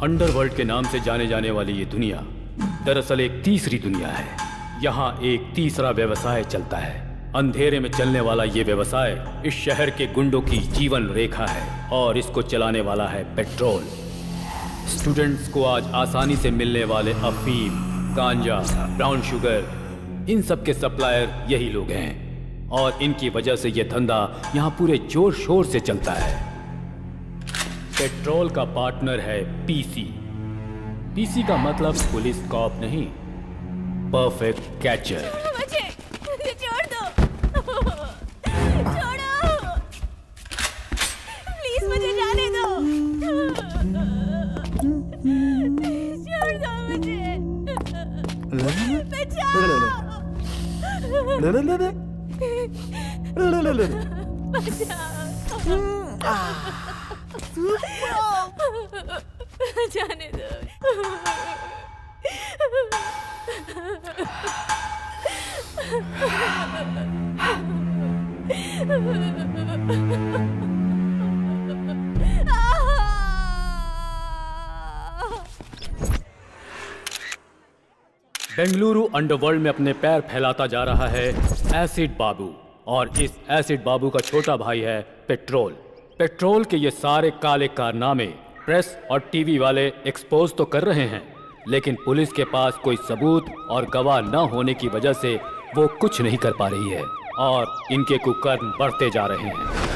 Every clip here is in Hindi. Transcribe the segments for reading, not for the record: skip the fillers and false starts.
अंडरवर्ल्ड के नाम से जाने जाने वाली ये दुनिया दरअसल एक तीसरी दुनिया है। यहाँ एक तीसरा व्यवसाय चलता है। अंधेरे में चलने वाला ये व्यवसाय इस शहर के गुंडों की जीवन रेखा है और इसको चलाने वाला है पेट्रोल। स्टूडेंट्स को आज आसानी से मिलने वाले अफीम, गांजा, ब्राउन शुगर, इन सब के सप्लायर यही लोग हैं और इनकी वजह से ये धंधा यहाँ पूरे जोर शोर से चलता है। पेट्रोल का पार्टनर है पीसी। पीसी का मतलब पुलिस कॉप नहीं, परफेक्ट कैचर। मुझे छोड़ दो, छोड़ो, प्लीज मुझे जाने दो। जाने दो। बेंगलुरु अंडरवर्ल्ड में अपने पैर फैलाता जा रहा है एसिड बाबू, और इस एसिड बाबू का छोटा भाई है पेट्रोल। पेट्रोल के ये सारे काले कारनामे प्रेस और टीवी वाले एक्सपोज तो कर रहे हैं, लेकिन पुलिस के पास कोई सबूत और गवाह न होने की वजह से वो कुछ नहीं कर पा रही है और इनके कुकर्म बढ़ते जा रहे हैं।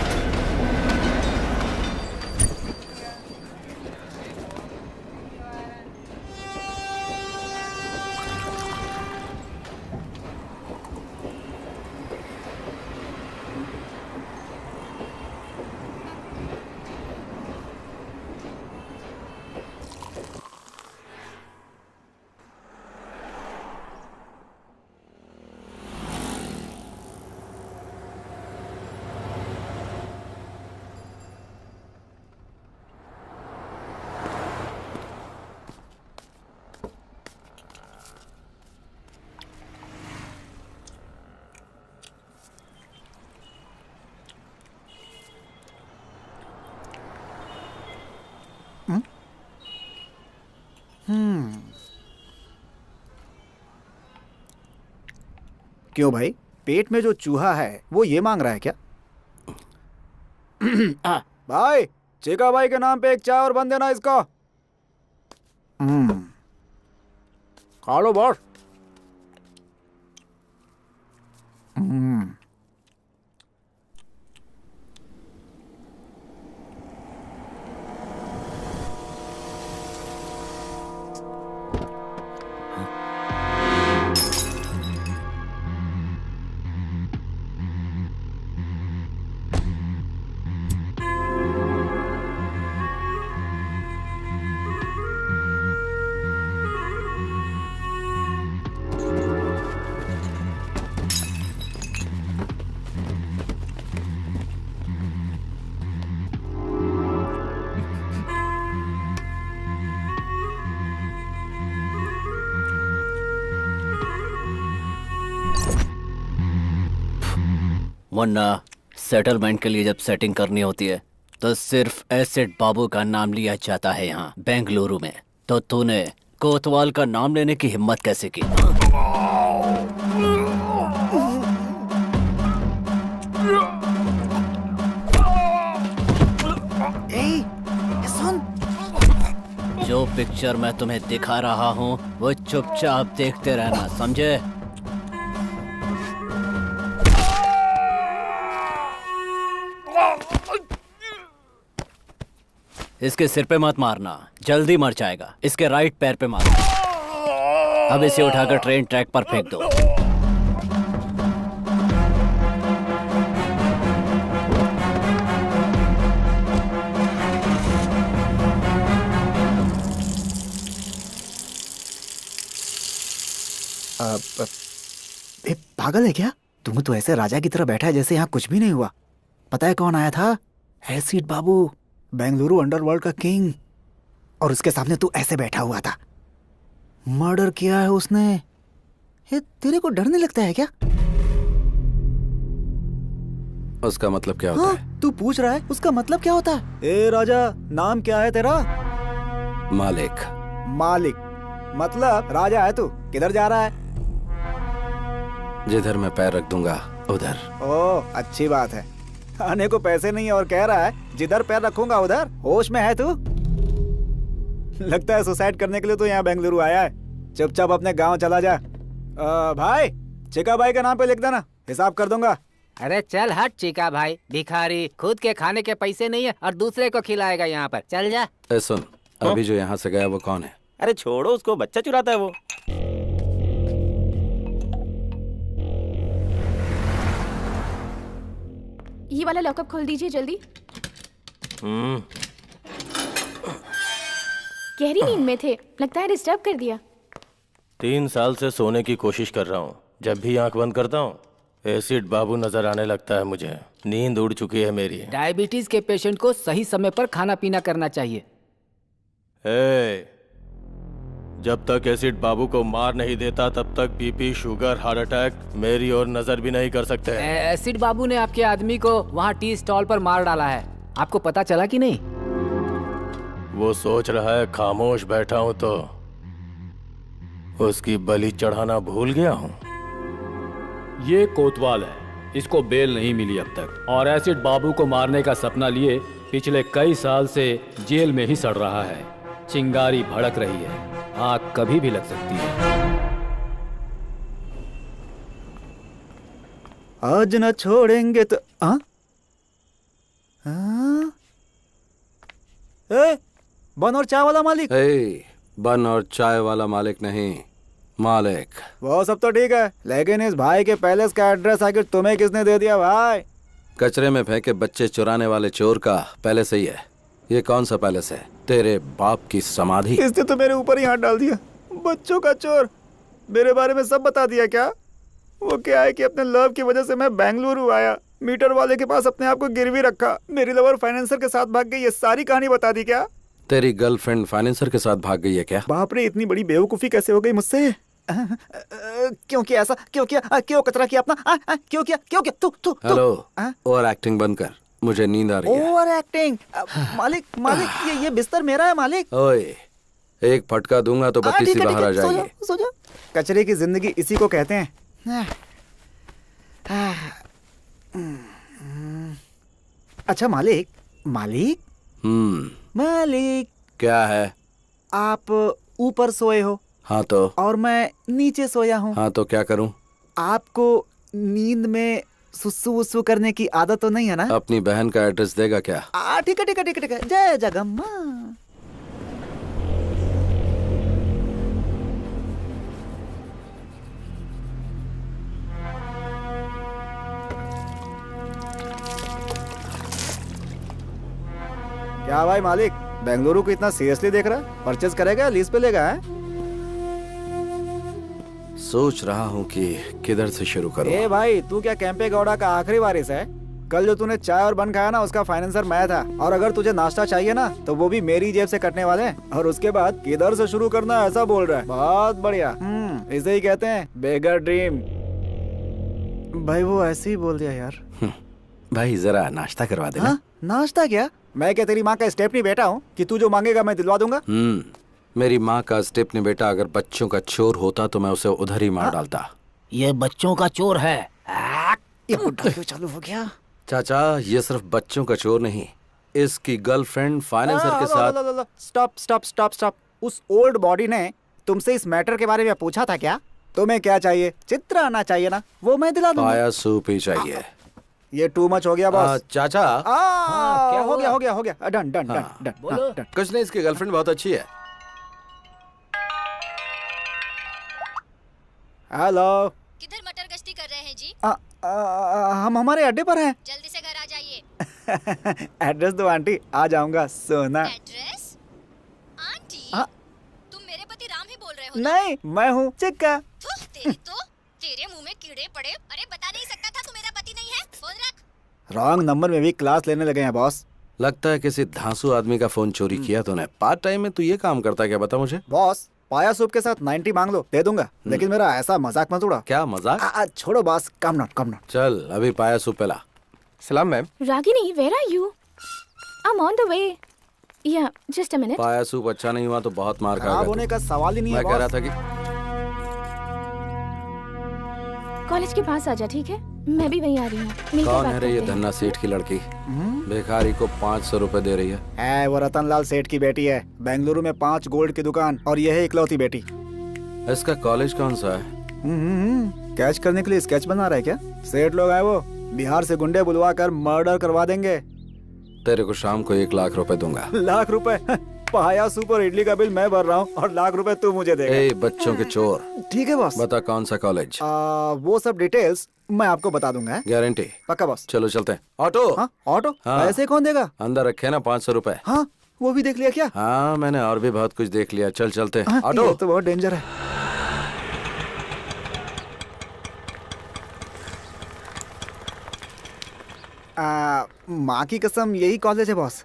क्यों भाई, पेट में जो चूहा है वो ये मांग रहा है क्या? भाई, चीका भाई के नाम पे एक चाय और बन देना इसको। खा लो बॉस। वरना सेटलमेंट के लिए जब सेटिंग करनी होती है तो सिर्फ एसिड बाबू का नाम लिया जाता है यहाँ बेंगलुरु में। तो तूने कोतवाल का नाम लेने की हिम्मत कैसे की? सुन, जो पिक्चर मैं तुम्हें दिखा रहा हूँ वो चुपचाप देखते रहना, समझे? इसके सिर पे मत मारना, जल्दी मर जाएगा। इसके राइट पैर पे मारना। अब इसे उठाकर ट्रेन ट्रैक पर फेंक दो। पागल है क्या? तुम तो ऐसे राजा की तरह बैठा है जैसे यहाँ कुछ भी नहीं हुआ। पता है कौन आया था? एसिड बाबू, बेंगलुरु अंडरवर्ल्ड का किंग। और उसके सामने तू ऐसे बैठा हुआ था। मर्डर किया है उसने। ये तेरे को डर नहीं लगता है क्या? उसका मतलब क्या होता है? तू पूछ रहा है उसका मतलब क्या होता है? ए राजा, नाम क्या है तेरा? मालिक। मालिक मतलब राजा है तू। किधर जा रहा है? जिधर मैं पैर रख दूंगा उधर। ओह, अच्छी बात है। आने को पैसे नहीं और कह रहा है जिधर पैर रखूंगा उधर। होश में है तू? लगता है सुसाइड करने के लिए तो यहाँ बेंगलुरु आया है। चुपचाप अपने गांव चला जा। भाई, चिका भाई के नाम पे लिख देना, हिसाब कर दूंगा। अरे चल हट चिका भाई, भिखारी, खुद के खाने के पैसे नहीं है और दूसरे को खिलाएगा यहाँ पर। चल जा। सुन, अभी जो यहाँ से गया वो कौन है? अरे छोड़ो उसको, बच्चा चुराता है वो। ये वाला लॉकअप खोल दीजिए जल्दी। गहरी नींद में थे, लगता है डिस्टर्ब कर दिया। 3 साल से सोने की कोशिश कर रहा हूँ। जब भी आंख बंद करता हूँ एसिड बाबू नजर आने लगता है मुझे। नींद उड़ चुकी है मेरी। डायबिटीज के पेशेंट को सही समय पर खाना पीना करना चाहिए। जब तक एसिड बाबू को मार नहीं देता तब तक बीपी, शुगर, हार्ट अटैक मेरी ओर नजर भी नहीं कर सकते। एसिड बाबू ने आपके आदमी को वहाँ टी स्टॉल पर मार डाला है। आपको पता चला कि नहीं? वो सोच रहा है खामोश बैठा हूं तो उसकी बलि चढ़ाना भूल गया हूं। ये कोतवाल है, इसको बेल नहीं मिली अब तक, और एसिड बाबू को मारने का सपना लिए पिछले कई साल से जेल में ही सड़ रहा है। चिंगारी भड़क रही है, आग कभी भी लग सकती है। आज न छोड़ेंगे तो हाँ? बन और चाय वाला मालिक। बन और चाय वाला मालिक नहीं, मालिक। वो सब तो ठीक है, लेकिन इस भाई के पैलेस का एड्रेस आखिर तुम्हें किसने दे दिया भाई? कचरे में फेंके बच्चे चुराने वाले चोर का पैलेस ही है। ये कौन सा पैलेस है? तेरे बाप की समाधि। इसने तो मेरे ऊपर ही हाथ डाल दिया। बच्चों का चोर, मेरे बारे में सब बता दिया क्या? वो क्या है कि अपने लव की वजह से मैं बेंगलुरु आया, मीटर वाले के पास अपने आप को गिरवी रखा, मेरी लवर फाइनेंसर के साथ भाग गई, ये सारी कहानी बता दी क्या? तेरी गर्लफ्रेंड फाइनेंसर के साथ भाग गई है क्या? बाप रे, इतनी बड़ी बेवकूफी कैसे हो गई मुझसे? क्यों किया ऐसा? क्यों किया? क्यों कचरा किया अपना? क्यों किया? क्यों किया? तू हेलो, ओवर एक्टिंग बंद कर, मुझे नींद आ रही है। Over acting? मालिक मालिक, ये बिस्तर मेरा है मालिक। ओए, एक फटका दूंगा तो बत्ती सी बाहर आ जाएगी। सो जा। कचरे की जिंदगी इसी को कहते हैं। अच्छा मालिक, मालिक मालिक, क्या है? आप ऊपर सोए हो हाँ तो? और मैं नीचे सोया हूँ। हाँ तो क्या करूं? आपको नींद में सुसु वुसु करने की आदत तो नहीं है ना? अपनी बहन का एड्रेस देगा क्या? ठीक है ठीक है ठीक है ठीक है। जय जगम्मा। क्या भाई मालिक, बेंगलुरु को इतना सीरियसली देख रहा है? परचेज करेगा, लीज पे लेगा? है सोच रहा हूँ कि किधर से शुरू करूँ। ए भाई, तू क्या कैंपे गौड़ा का आखिरी वारिस है? कल जो तूने चाय और बन खाया ना, उसका फाइनेंसर मैं था। और अगर तुझे नाश्ता चाहिए ना, तो वो भी मेरी जेब से कटने वाले हैं। और उसके बाद किधर से शुरू करना, ऐसा बोल रहा है। बहुत बढ़िया। इसे ही कहते हैं बेगर ड्रीम। भाई वो ऐसे ही बोल दिया यार। भाई जरा नाश्ता करवा देना। हाँ? नाश्ता क्या? मैं क्या तेरी माँ का स्टेपनी बेटा हूँ कि तू जो मांगेगा मैं दिलवा दूंगा? मेरी माँ का स्टेपनी बेटा अगर बच्चों का चोर होता तो मैं उसे उधर ही मार डालता। ये बच्चों का चोर है। ये बुड्ढा क्यों चालू हो गया? चाचा, ये सिर्फ बच्चों का चोर नहीं, इसकी गर्लफ्रेंड फाइनेंसर के साथ। Stop stop stop stop. उस ओल्ड बॉडी ने तुमसे इस मैटर के बारे में पूछा था क्या? तुम्हें क्या चाहिए? चित्र आना चाहिए ना, वो मैं दिला दूंगा। पाया सूप ही चाहिए। ये टू मच हो गया बॉस। चाचा, क्या हो गया? हो गया हो गया। Done done done done. बोलो। डन। कुछ नहीं, इसकी गर्लफ्रेंड बहुत अच्छी है। हेलो, किधर मटर गश्ती कर रहे हैं जी? हम हमारे अड्डे पर हैं। जल्दी से घर आ जाइए। एड्रेस दो आंटी, आ जाऊंगा। सोना। एड्रेस? आंटी, हाँ? तुम मेरे पति राम ही बोल रहे हो ना? नहीं, मैं हूँ चिक्का। थू, तेरे मुंह में कीड़े पड़े। अरे बता नहीं सकता था तू मेरा पति नहीं है? फोन रख। रॉन्ग नंबर में भी क्लास लेने लगे हैं बॉस। लगता है किसी धांसू आदमी का फोन चोरी किया तूने। पार्ट टाइम में तू ये काम करता है क्या, बता मुझे। बॉस, पाया सूप के साथ 90 मांग लो, दे दूंगा। लेकिन मेरा ऐसा मजाक मत उड़ा। क्या मजाक? छोड़ो बॉस, कम नॉट। चल अभी पाया सूप पिला। सलाम ma'am. Ragini, where are you? I'm on the way. Yeah, just a minute. पाया सूप अच्छा नहीं हुआ तो बहुत मार खराब खाएगा होने तू। का सवाल ही नहीं है मैं कह रहा बॉस। था कि कॉलेज के पास आ जा, ठीक है? मैं भी वहीं आ रही हूँ। मिलकर कौन बात है रे ये करते हैं। धन्ना सेठ की लड़की? भिखारी को 500 रुपए दे रही है। वो रतनलाल सेठ की बेटी है। बेंगलुरु में 5 गोल्ड की दुकान और ये है इकलौती बेटी। इसका कॉलेज कौन सा है? कैच करने के लिए स्केच बना रहा है क्या? सेठ लोग आए वो, बिहार से गुंडे बुलवा कर मर्डर करवा देंगे। तेरे को शाम को 1 लाख रुपए दूंगा। लाख रुपए? पाया सूप और इडली का बिल मैं भर रहा हूँ और लाख रुपए तू मुझे देगा। ए बच्चों के चोर, ठीक है बॉस। बता कौन सा कॉलेज? वो सब डिटेल्स मैं आपको बता दूंगा। गारंटी? पक्का बॉस। चलो चलते हैं। ऑटो? हाँ, ऑटो? हाँ। पैसे कौन देगा? अंदर रखे ना 500 रुपए। हाँ, वो भी देख लिया क्या? हाँ मैंने और भी बहुत कुछ देख लिया। चल चलते हैं। हाँ, ऑटो? ये तो बहुत डेंजर है। माँ की कसम यही कॉलेज है बॉस।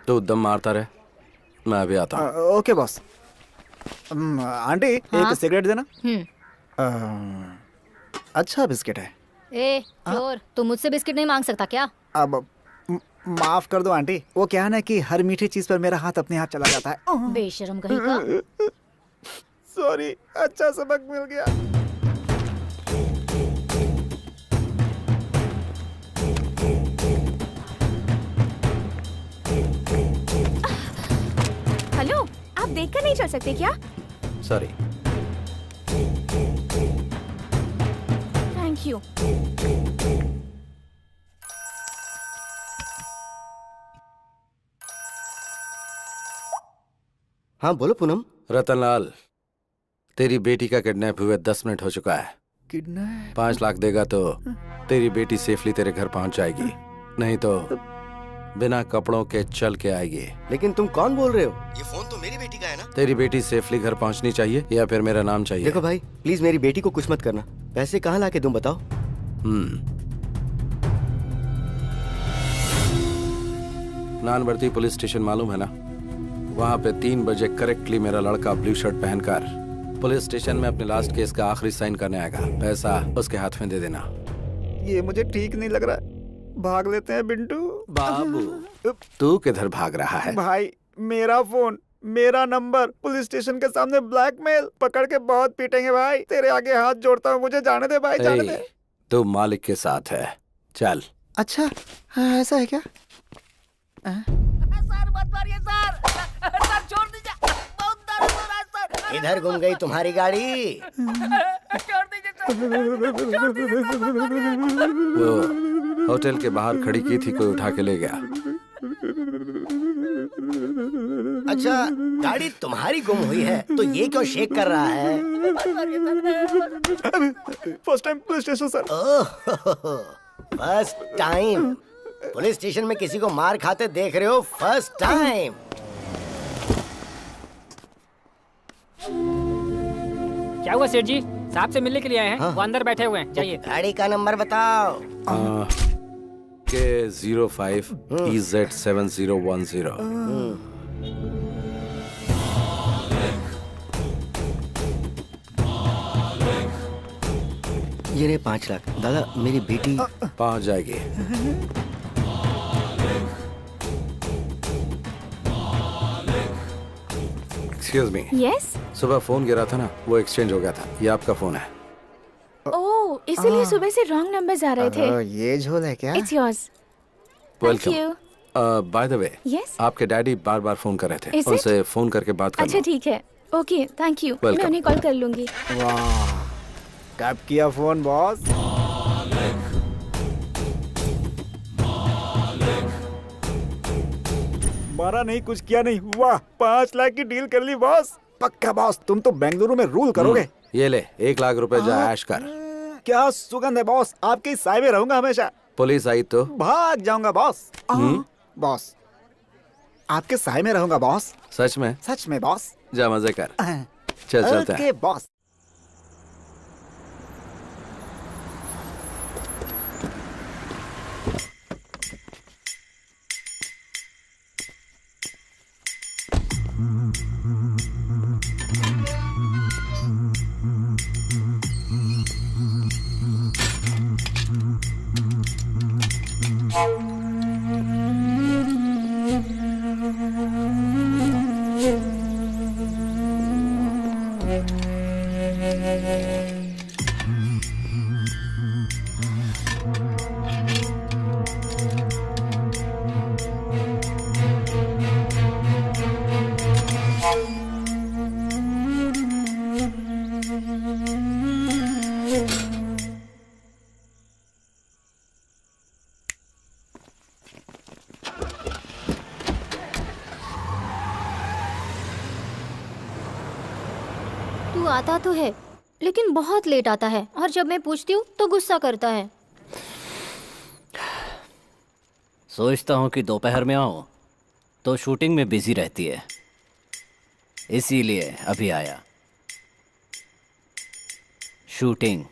तू दम मारता रहे, मैं अभी आता हूँ। Okay boss. आंटी एक सिगरेट देना। अच्छा बिस्किट है। ए चोर, तू मुझसे बिस्किट नहीं मांग सकता क्या? अब माफ कर दो आंटी, वो क्या है ना कि हर मीठी चीज पर मेरा हाथ अपने हाथ चला जाता है। बेशरम कहीं का। सॉरी, अच्छा सबक मिल गया। हेलो, आप देखकर नहीं चल सकते क्या? सॉरी। Thank you. हाँ बोलो पूनम। रतनलाल, तेरी बेटी का किडनैप हुए 10 मिनट हो चुका है। किडनैप? 5 लाख देगा तो तेरी बेटी सेफली तेरे घर पहुंच जाएगी, नहीं तो बिना कपड़ों के चल के आएगी। लेकिन तुम कौन बोल रहे हो? ये फोन तो मेरी बेटी का है ना। तेरी बेटी सेफली घर पहुंचनी चाहिए या फिर मेरा नाम चाहिए? देखो भाई, प्लीज मेरी बेटी को कुछ मत करना। पैसे कहाँ लाके दूं बताओ? नानबर्ती पुलिस स्टेशन मालूम है ना? वहाँ पे 3 बजे करेक्टली मेरा लड़का ब्लू शर्ट पहनकर पुलिस स्टेशन में अपने लास्ट केस का आखिरी साइन करने आएगा। पैसा उसके हाथ में दे देना। ये मुझे ठीक नहीं लग रहा है। भाग लेते हैं बिंटू। बाबू, तू किधर भाग रहा है? भाई, मेरा फोन, मेरा नंबर, पुलिस स्टेशन के सामने ब्लैकमेल, पकड़ के बहुत पीटेंगे भाई। तेरे आगे हाथ जोड़ता हूँ, मुझे जाने दे भाई, जाने दे। तू मालिक के साथ है, चल। अच्छा, हाँ, ऐसा है क्या? सर मत मारिए सर छोड़ दीजिए, बहुत दर्द हो रहा है सर। इधर घूम गई तुम्हारी गाड़ी। छोड़ दीजिए सर। वो होटल के बाहर खड़ी की थी, कोई उठा के ले गया। अच्छा, गाड़ी तुम्हारी गुम हुई है तो ये क्यों शेक कर रहा है? First time police station sir. First time police station में किसी को मार खाते देख रहे हो? First time. क्या हुआ सेठ जी? साहब से मिलने के लिए आए हैं। हाँ। वो अंदर बैठे हुए हैं, जाइए। गाड़ी का नंबर बताओ। K05 EZ7010। ये रहे 5 लाख। दादा, मेरी बेटी पहुंच जाएगी। Excuse me, yes. सुबह फोन गिरा था ना, वो एक्सचेंज हो गया था। ये आपका फोन है। ओह, इसीलिए सुबह से रॉन्ग नंबर्स आ रहे थे। ये झोल है क्या? It's yours. Thank welcome. You. By the way, yes. आपके डैडी बार बार फोन कर रहे थे, Is it? उनसे फोन करके बात अच्छा करना। ठीक है, ओके, थैंक यू। मैं Welcome. उन्हें कॉल कर लूंगी। वाह, कब किया फोन बॉस? मारा नहीं, कुछ किया नहीं। वाह, 5 लाख की डील कर ली बॉस। पक्का बॉस, तुम तो बेंगलुरु में रूल करोगे। ये ले 1 लाख रुपए, जा ऐश कर। क्या सुगंध है बॉस, आपके साय में रहूंगा हमेशा। पुलिस आई तो भाग जाऊंगा बॉस। बॉस, आपके साय में रहूंगा बॉस। सच में? सच में बॉस। जा मजे कर। चल चलते हैं। Okay boss. तू आता तो है लेकिन बहुत लेट आता है, और जब मैं पूछती हूँ तो गुस्सा करता है। सोचता हूँ कि दोपहर में आऊँ तो शूटिंग में बिजी रहती है, इसीलिए अभी आया। शूटिंग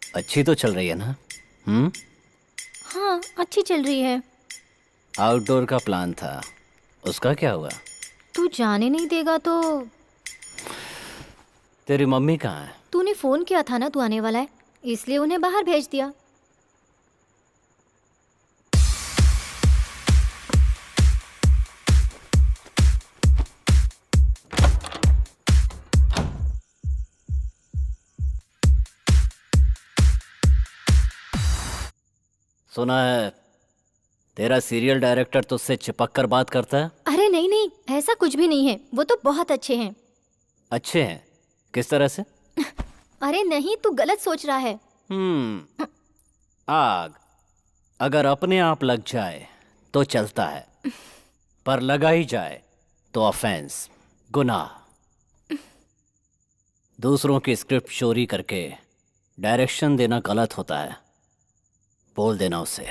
अच्छी तो चल रही है ना? हाँ, अच्छी चल रही है। आउटडोर का प्लान था, उसका क्या हुआ? तू जाने नहीं देगा तो? तेरी मम्मी कहाँ है? तूने फोन किया था ना तू आने वाला है, इसलिए उन्हें बाहर भेज दिया। सुना है तेरा सीरियल डायरेक्टर तुझसे चिपक कर बात करता है? अरे नहीं नहीं, ऐसा कुछ भी नहीं है, वो तो बहुत अच्छे हैं। अच्छे हैं? किस तरह से? अरे नहीं, तू गलत सोच रहा है। आग अगर अपने आप लग जाए तो चलता है, पर लगा ही जाए तो ऑफेंस, गुनाह। दूसरों की स्क्रिप्ट चोरी करके डायरेक्शन देना गलत होता है, बोल देना उसे।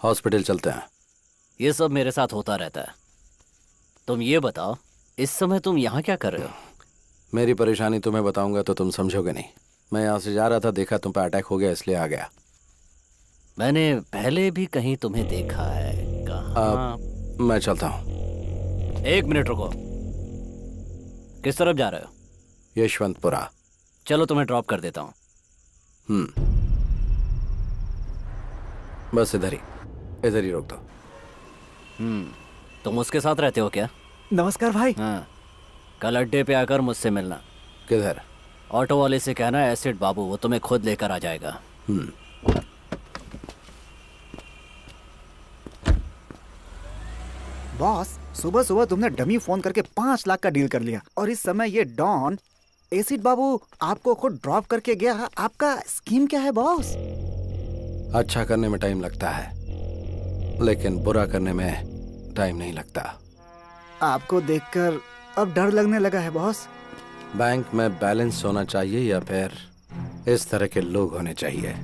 हॉस्पिटल चलते हैं। ये सब मेरे साथ होता रहता है। तुम ये बताओ, इस समय तुम यहाँ क्या कर रहे हो? मेरी परेशानी तुम्हें बताऊंगा तो तुम समझोगे नहीं। मैं यहाँ से जा रहा था, देखा तुम पे अटैक हो गया, इसलिए आ गया। मैंने पहले भी कहीं तुम्हें देखा है। कहाँ? मैं चलता हूँ। 1 मिनट रुको। किस तरफ जा रहे हो? यशवंतपुरा। चलो तुम्हें ड्रॉप कर देता हूँ। बस इधर ही रोक दो। तुम उसके साथ रहते हो क्या? नमस्कार भाई। हाँ, कल अड्डे पे आकर मुझसे मिलना। किधर? ऑटो वाले से कहना एसिड बाबू, वो तुम्हें खुद लेकर आ जाएगा। बॉस, सुबह सुबह तुमने डमी फोन करके 5 लाख का डील कर लिया, और इस समय ये डॉन एसिड बाबू आपको खुद ड्रॉप करके गया। आपका स्कीम क्या है बॉस? अच्छा करने में टाइम लगता है, लेकिन बुरा करने में टाइम नहीं लगता। आपको देखकर अब डर लगने लगा है बॉस। बैंक में बैलेंस होना चाहिए या फिर इस तरह के लोग होने चाहिए?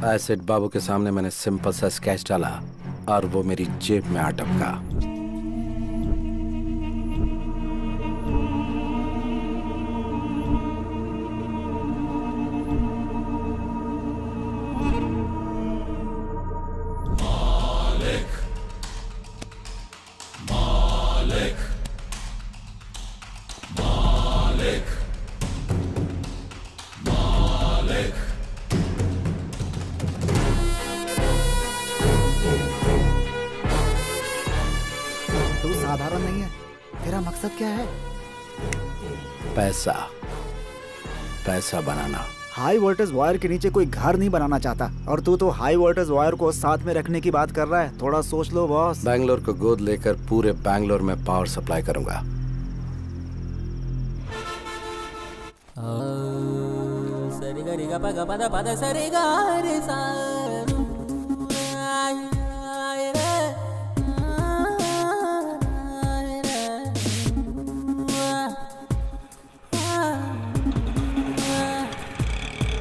एसिड बाबू के सामने मैंने सिंपल सा स्केच डाला और वो मेरी जेब में आ टपका। तू साधारण नहीं है, तेरा मकसद क्या है? पैसा, पैसा बनाना। हाई वोल्टेज वायर के नीचे कोई घर नहीं बनाना चाहता, और तू तो हाई वोल्टेज वायर को साथ में रखने की बात कर रहा है। थोड़ा सोच लो बॉस। बैंगलोर को गोद लेकर पूरे बैंगलोर में पावर सप्लाई करूंगा।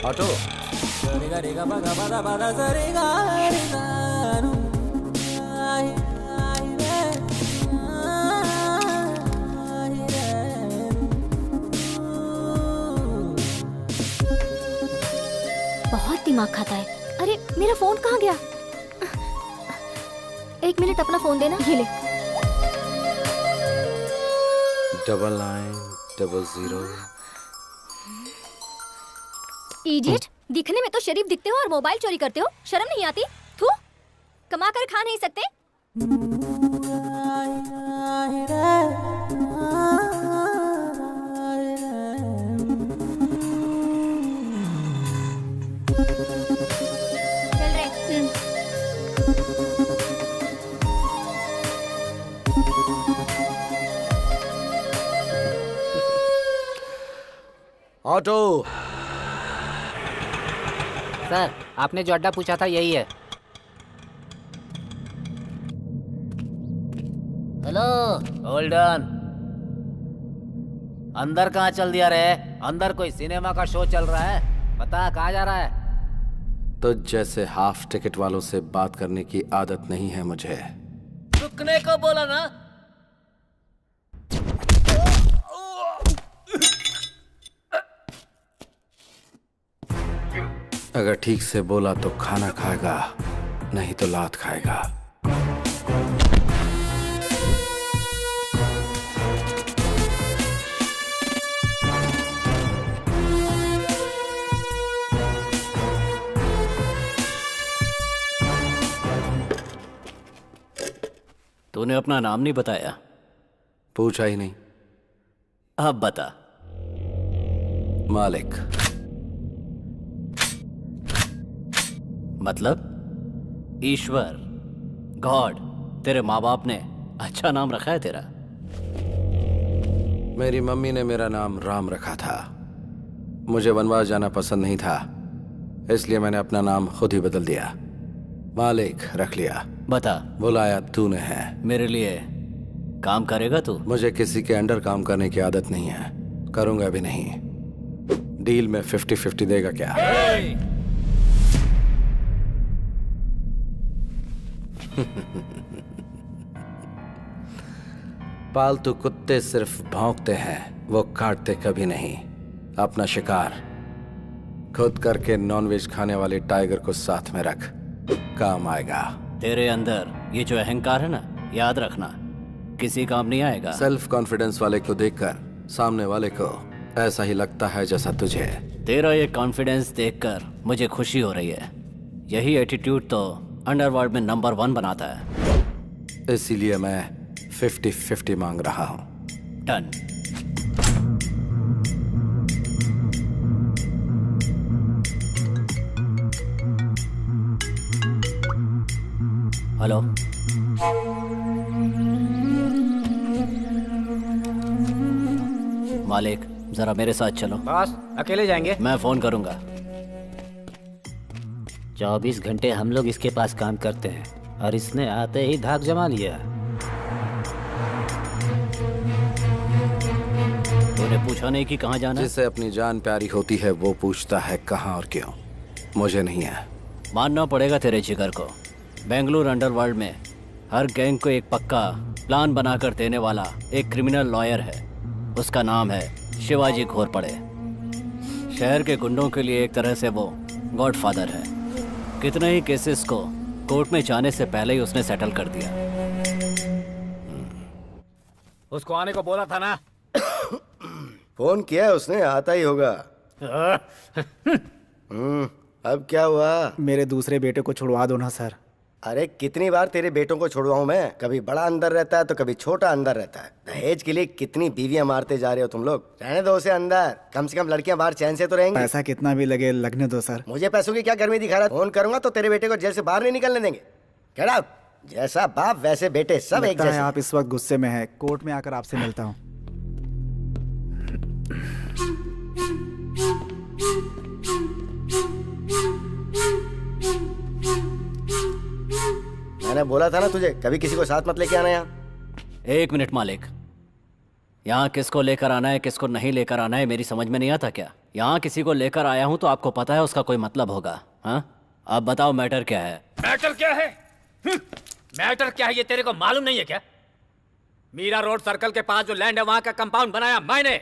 ऑटो, बहुत दिमाग खाता है। अरे मेरा फोन कहाँ गया? 1 मिनट अपना फोन देना। ये ले। 9900। इडियट, दिखने में तो शरीफ दिखते हो और मोबाइल चोरी करते हो। शर्म नहीं आती? थू, कमा कर खा नहीं सकते? चल रहे। ऑटो, सर, आपने जो अड्डा पूछा था यही है। हेलो होल्डन, अंदर कहाँ चल दिया रे? अंदर कोई सिनेमा का शो चल रहा है, बता कहाँ जा रहा है? तो जैसे हाफ टिकट वालों से बात करने की आदत नहीं है मुझे। रुकने को बोला ना। अगर ठीक से बोला तो खाना खाएगा, नहीं तो लात खाएगा। तूने अपना नाम नहीं बताया। पूछा ही नहीं। अब बता। मालिक। मतलब ईश्वर, गॉड। तेरे माँ बाप ने अच्छा नाम रखा है तेरा। मेरी मम्मी ने मेरा नाम राम रखा था। मुझे वनवास जाना पसंद नहीं था, इसलिए मैंने अपना नाम खुद ही बदल दिया। मालिक रख लिया। बता। बुलाया तूने है। मेरे लिए काम करेगा तू? मुझे किसी के अंडर काम करने की आदत नहीं है, करूंगा भी नहीं। डील में 50-50 देगा क्या? पालतू कुत्ते सिर्फ भौंकते हैं, वो काटते कभी नहीं। अपना शिकार खुद करके नॉनवेज खाने वाले टाइगर को साथ में रख, काम आएगा। तेरे अंदर ये जो अहंकार है ना, याद रखना किसी काम नहीं आएगा। सेल्फ कॉन्फिडेंस वाले को देखकर सामने वाले को ऐसा ही लगता है जैसा तुझे। तेरा ये कॉन्फिडेंस देखकर मुझे खुशी हो रही है। यही एटीट्यूड तो अंडरवर्ल्ड में नंबर 1 बनाता है। इसीलिए मैं 50-50 मांग रहा हूँ। डन। हेलो, मालिक जरा मेरे साथ चलो। बॉस, अकेले जाएंगे? मैं फोन करूंगा। 24 घंटे हम लोग इसके पास काम करते हैं और इसने आते ही धाक जमा लिया। तूने पूछा नहीं कि कहाँ जाना है? जिसे अपनी जान प्यारी होती है वो पूछता है कहाँ और क्यों। मुझे नहीं है। मानना पड़ेगा तेरे जिगर को। बेंगलुरु अंडरवर्ल्ड में हर गैंग को एक पक्का प्लान बनाकर देने वाला एक क्रिमिनल लॉयर है। उसका नाम है शिवाजी घोरपड़े। शहर के गुंडों के लिए एक तरह से वो गॉडफादर है। कितने ही केसेस को कोर्ट में जाने से पहले ही उसने सेटल कर दिया। उसको आने को बोला था ना। फोन किया है उसने, आता ही होगा। अब क्या हुआ? मेरे दूसरे बेटे को छुड़वा दो ना सर, अरे कितनी बार तेरे बेटों को छुड़वाऊं मैं, कभी बड़ा अंदर रहता है तो कभी छोटा अंदर रहता है। दहेज के लिए कितनी बीवियां मारते जा रहे हो तुम लोग। रहने दो उसे अंदर, कम से कम लड़कियां बाहर चैन से तो रहेंगी। पैसा कितना भी लगे लगने दो सर। मुझे पैसों की क्या गर्मी दिखा रहा है? फोन करूंगा तो तेरे बेटे को जेल से बाहर नहीं निकलने देंगे। Get out. जैसा बाप वैसे बेटे, सब एक लगता है जैसे। आप इस वक्त गुस्से में हैं। कोर्ट में आकर आपसे मिलता हूँ। मैंने बोला था ना तुझे, कभी किसी को साथ मत लेके आना यहाँ। एक मिनट मालिक, यहाँ किसको लेकर आना है किसको नहीं लेकर आना है मेरी समझ में नहीं आता क्या? यहाँ किसी को लेकर आया हूँ तो आपको पता है उसका कोई मतलब होगा। हाँ, अब बताओ मैटर क्या है? मैटर क्या है? मैटर क्या है ये तेरे को मालूम नहीं है क्या? मीरा रोड सर्कल के पास जो लैंड है वहां का कंपाउंड बनाया मैंने,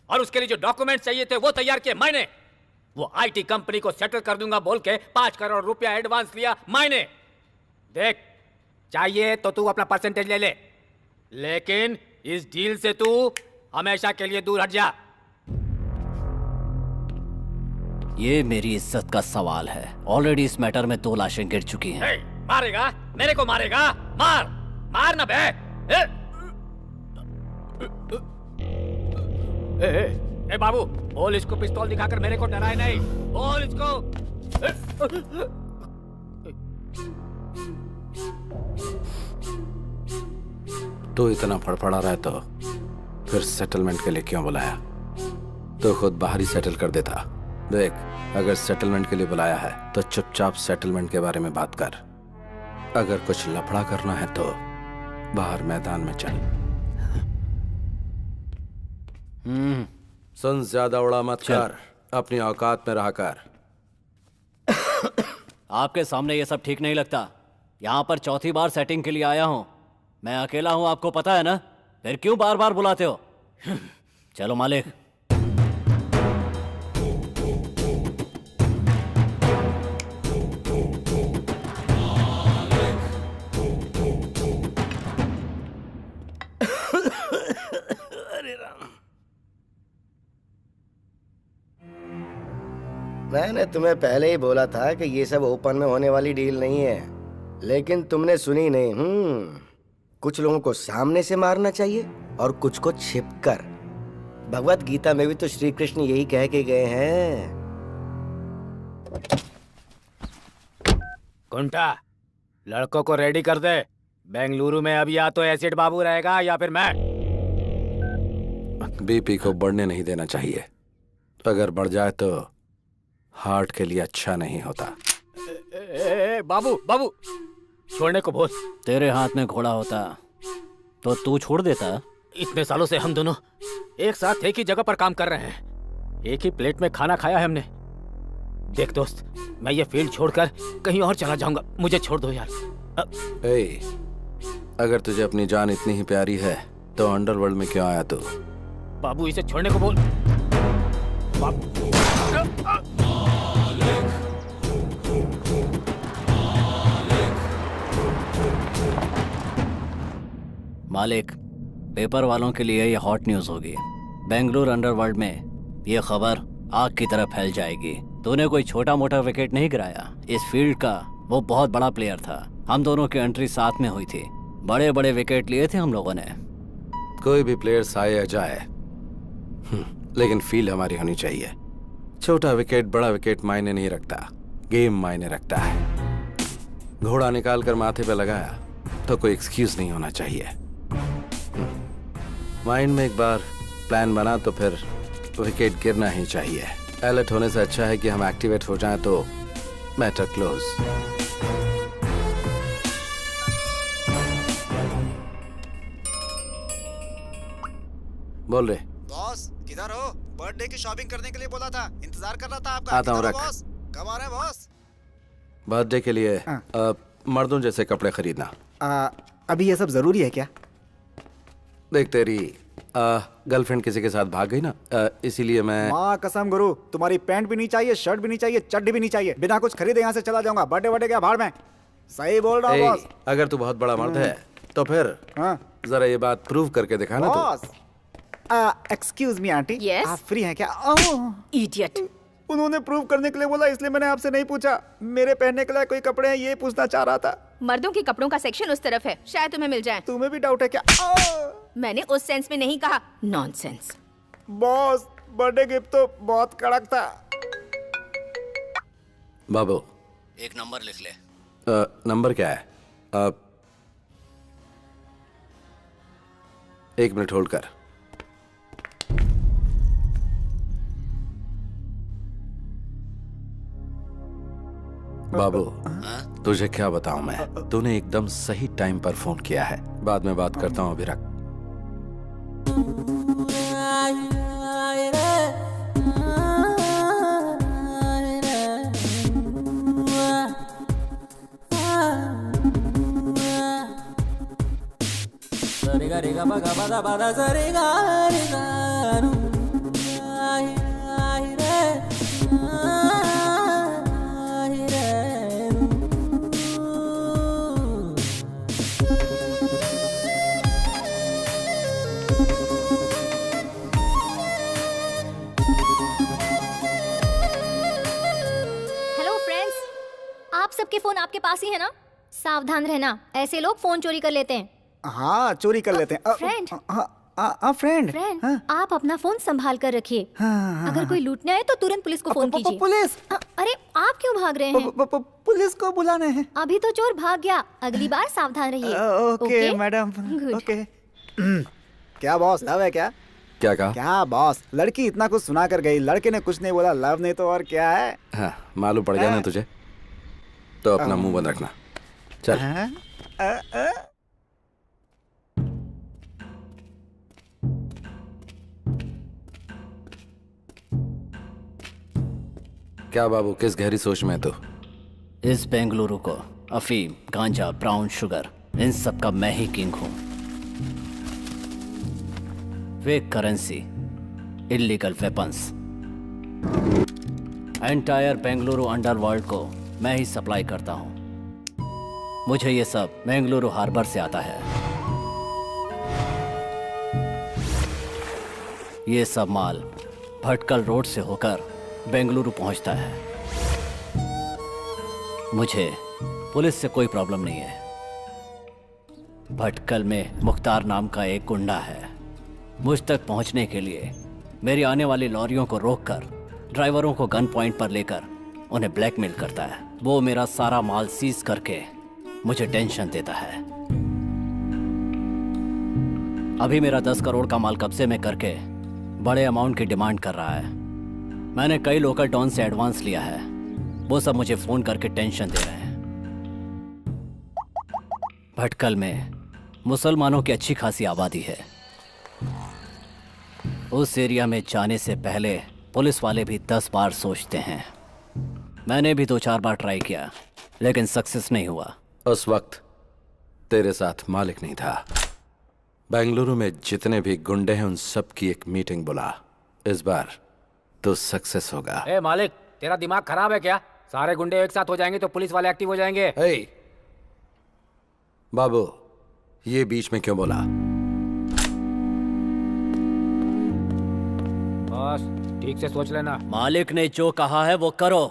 और उसके लिए जो डॉक्यूमेंट चाहिए थे वो तैयार किए मैंने। वो आईटी कंपनी को सेटल कर दूंगा बोल के 5 करोड़ रुपया एडवांस लिया मैंने। देख, चाहिए तो तू अपना परसेंटेज ले ले, लेकिन इस डील से तू हमेशा के लिए दूर हट जा। ये मेरी इज्जत का सवाल है। ऑलरेडी इस मैटर में 2 लाशें गिर चुकी हैं। मारेगा? मेरे को मारेगा? मार मार ना बे। ए बाबू, बोल इसको पिस्तौल दिखाकर मेरे को डराए नहीं। बोल इसको। तो इतना फड़फड़ा रहा है तो फिर सेटलमेंट के लिए क्यों बुलाया? तो खुद बाहर ही सेटल कर देता। देख, अगर सेटलमेंट के लिए बुलाया है तो चुपचाप सेटलमेंट के बारे में बात कर। अगर कुछ लफड़ा करना है तो बाहर मैदान में चल। सुन, ज्यादा उड़ा मत कर, अपनी औकात में रहा कर। आपके सामने ये सब ठीक नहीं लगता। यहाँ पर 4थी बार सेटिंग के लिए आया हूँ। मैं अकेला हूँ, आपको पता है ना? फिर क्यों बार बार बुलाते हो? चलो मालिक। मैंने तुम्हें पहले ही बोला था कि ये सब ओपन में होने वाली डील नहीं है, लेकिन तुमने सुनी नहीं। कुछ लोगों को सामने से मारना चाहिए और कुछ को छिपकर। भगवत गीता में भी तो श्री कृष्ण यही कह के गए हैं। कुंटा, लड़कों को रेडी कर दे। बेंगलुरु में अब या तो एसिड बाबू रहेगा या फिर मैं। बीपी को बढ़ने नहीं देना चाहिए। अगर बढ़ जाए तो हार्ट के लिए अच्छा नहीं होता। बाबू बाबू, छोड़ने को बोल। तेरे हाथ में घोड़ा होता तो तू छोड़ देता। इतने सालों से हम दोनों एक साथ एक ही जगह पर काम कर रहे हैं, एक ही प्लेट में खाना खाया है हमने। देख दोस्त, मैं ये फील्ड छोड़कर कहीं और चला जाऊंगा, मुझे छोड़ दो यार। अगर तुझे अपनी जान इतनी ही प्यारी है तो अंडरवर्ल्ड में क्यों आया तू? बाबू, इसे छोड़ने को बोल। मालिक, पेपर वालों के लिए ये हॉट न्यूज होगी। बेंगलुरु अंडरवर्ल्ड में ये खबर आग की तरह फैल जाएगी। तूने कोई छोटा मोटा विकेट नहीं गिराया। इस फील्ड का वो बहुत बड़ा प्लेयर था। हम दोनों की एंट्री साथ में हुई थी। बड़े बड़े विकेट लिए थे हम लोगों ने। कोई भी प्लेयर आए या जाए, लेकिन फील्ड हमारी होनी चाहिए। छोटा विकेट बड़ा विकेट मायने नहीं रखता, गेम मायने रखता है। घोड़ा निकाल कर माथे पे लगाया तो कोई एक्सक्यूज नहीं होना चाहिए। माइंड में एक बार प्लान बना तो फिर विकेट गिरना ही चाहिए। अलर्ट होने से अच्छा है कि हम एक्टिवेट हो जाएं तो मैटर क्लोज। बोल रहे बॉस, किधर हो? बर्थडे की शॉपिंग करने के लिए बोला था, इंतजार कर रहा था आपका। आता हूँ, रख। बॉस, कब आ रहे हैं बॉस? बर्थडे के लिए मर्दों जैसे कपड़े खरीदना। अभी ये सब जरूरी है क्या? देख, तेरी गर्लफ्रेंड किसी के साथ भाग गई ना, इसीलिए मैं। माँ कसम गुरु, तुम्हारी पैंट भी नहीं चाहिए, शर्ट भी नहीं चाहिए, चड्डी भी नहीं चाहिए। बिना कुछ खरीदे यहाँ से चला जाऊंगा। बर्थडे बर्थडे क्या भाड़ में। सही बोल रहा हूँ बॉस। अगर तू बहुत बड़ा मर्द है तो फिर हाँ जरा ये बात प्रूव करके दिखाना तू। Boss. Excuse me aunty, Yes? आप फ्री हैं क्या? ओह इडियट। उन्होंने प्रूव करने के लिए बोला, इसलिए मैंने आपसे नहीं पूछा। मेरे पहनने के लिए कोई कपड़े हैं ये पूछना चाह रहा था। मर्दों के कपड़ों का सेक्शन उस तरफ है, शायद तुम्हें मिल जाए। तुम्हें भी डाउट है क्या? मैंने उस सेंस में नहीं कहा, नॉनसेंस। बॉस, बर्थडे गिफ्ट तो बहुत कड़क था। बाबू, एक नंबर लिख ले। नंबर क्या है? एक मिनट होल्ड कर। बाबू, तुझे क्या बताऊं मैं, तूने एकदम सही टाइम पर फोन किया है। बाद में बात करता हूं, अभी रख। हेलो फ्रेंड्स, आप सबके फोन आपके पास ही है ना? सावधान रहना, ऐसे लोग फोन चोरी कर लेते हैं। हाँ, चोरी कर लेते हैं। फ्रेंड। फ्रेंड। फ्रेंड, आप अपना फोन संभाल कर रखिए। अगर कोई लूटने आए तो तुरंत पुलिस को फोन कीजिए। पुलिस? अरे आप क्यों भाग रहे हैं? पुलिस को बुलाने हैं। अभी तो चोर भाग गया, अगली बार सावधान रहिए। Okay madam, Good. ओके। क्या बॉस, लव है क्या? क्या कहा? क्या बॉस, लड़की इतना कुछ सुना कर गई, लड़के ने कुछ नहीं बोला, लव नहीं तो और क्या है? हाँ, मालूम पड़ गया ना तुझे, तो अपना मुंह बंद रखना। चल। क्या बाबू, किस गहरी सोच में तू? इस बेंगलुरु को अफीम, गांजा, ब्राउन शुगर, इन सब का मैं ही किंग हूं। Fake currency, illegal weapons, entire Bengaluru underworld को मैं ही सप्लाई करता हूं। मुझे ये सब बेंगलुरु हार्बर से आता है। ये सब माल भटकल रोड से होकर बेंगलुरु पहुंचता है। मुझे पुलिस से कोई प्रॉब्लम नहीं है। भटकल में मुख्तार नाम का एक गुंडा है। मुझ तक पहुंचने के लिए मेरी आने वाली लॉरियों को रोककर ड्राइवरों को गन पॉइंट पर लेकर उन्हें ब्लैकमेल करता है। वो मेरा सारा माल सीज करके मुझे टेंशन देता है। अभी मेरा 10 करोड़ का माल कब्जे में करके बड़े अमाउंट की डिमांड कर रहा है। मैंने कई लोकल डॉन से एडवांस लिया है, वो सब मुझे फोन करके टेंशन दे रहे हैं। भटकल में मुसलमानों की अच्छी खासी आबादी है। उस एरिया में जाने से पहले पुलिस वाले भी 10 बार सोचते हैं। मैंने भी 2-4 बार ट्राई किया, लेकिन सक्सेस नहीं हुआ। उस वक्त तेरे साथ मालिक नहीं था। बेंगलुरु में जितने भी गुंडे हैं उन सब की एक मीटिंग बुला। इस बार तो सक्सेस होगा। ए मालिक, तेरा दिमाग खराब है क्या? सारे गुंडे एक साथ हो जाएंगे तो पुलिस वाले एक्टिव हो जाएंगे। हे बाबू, ये बीच में क्यों बोला? बस ठीक से सोच लेना। मालिक ने जो कहा है वो करो।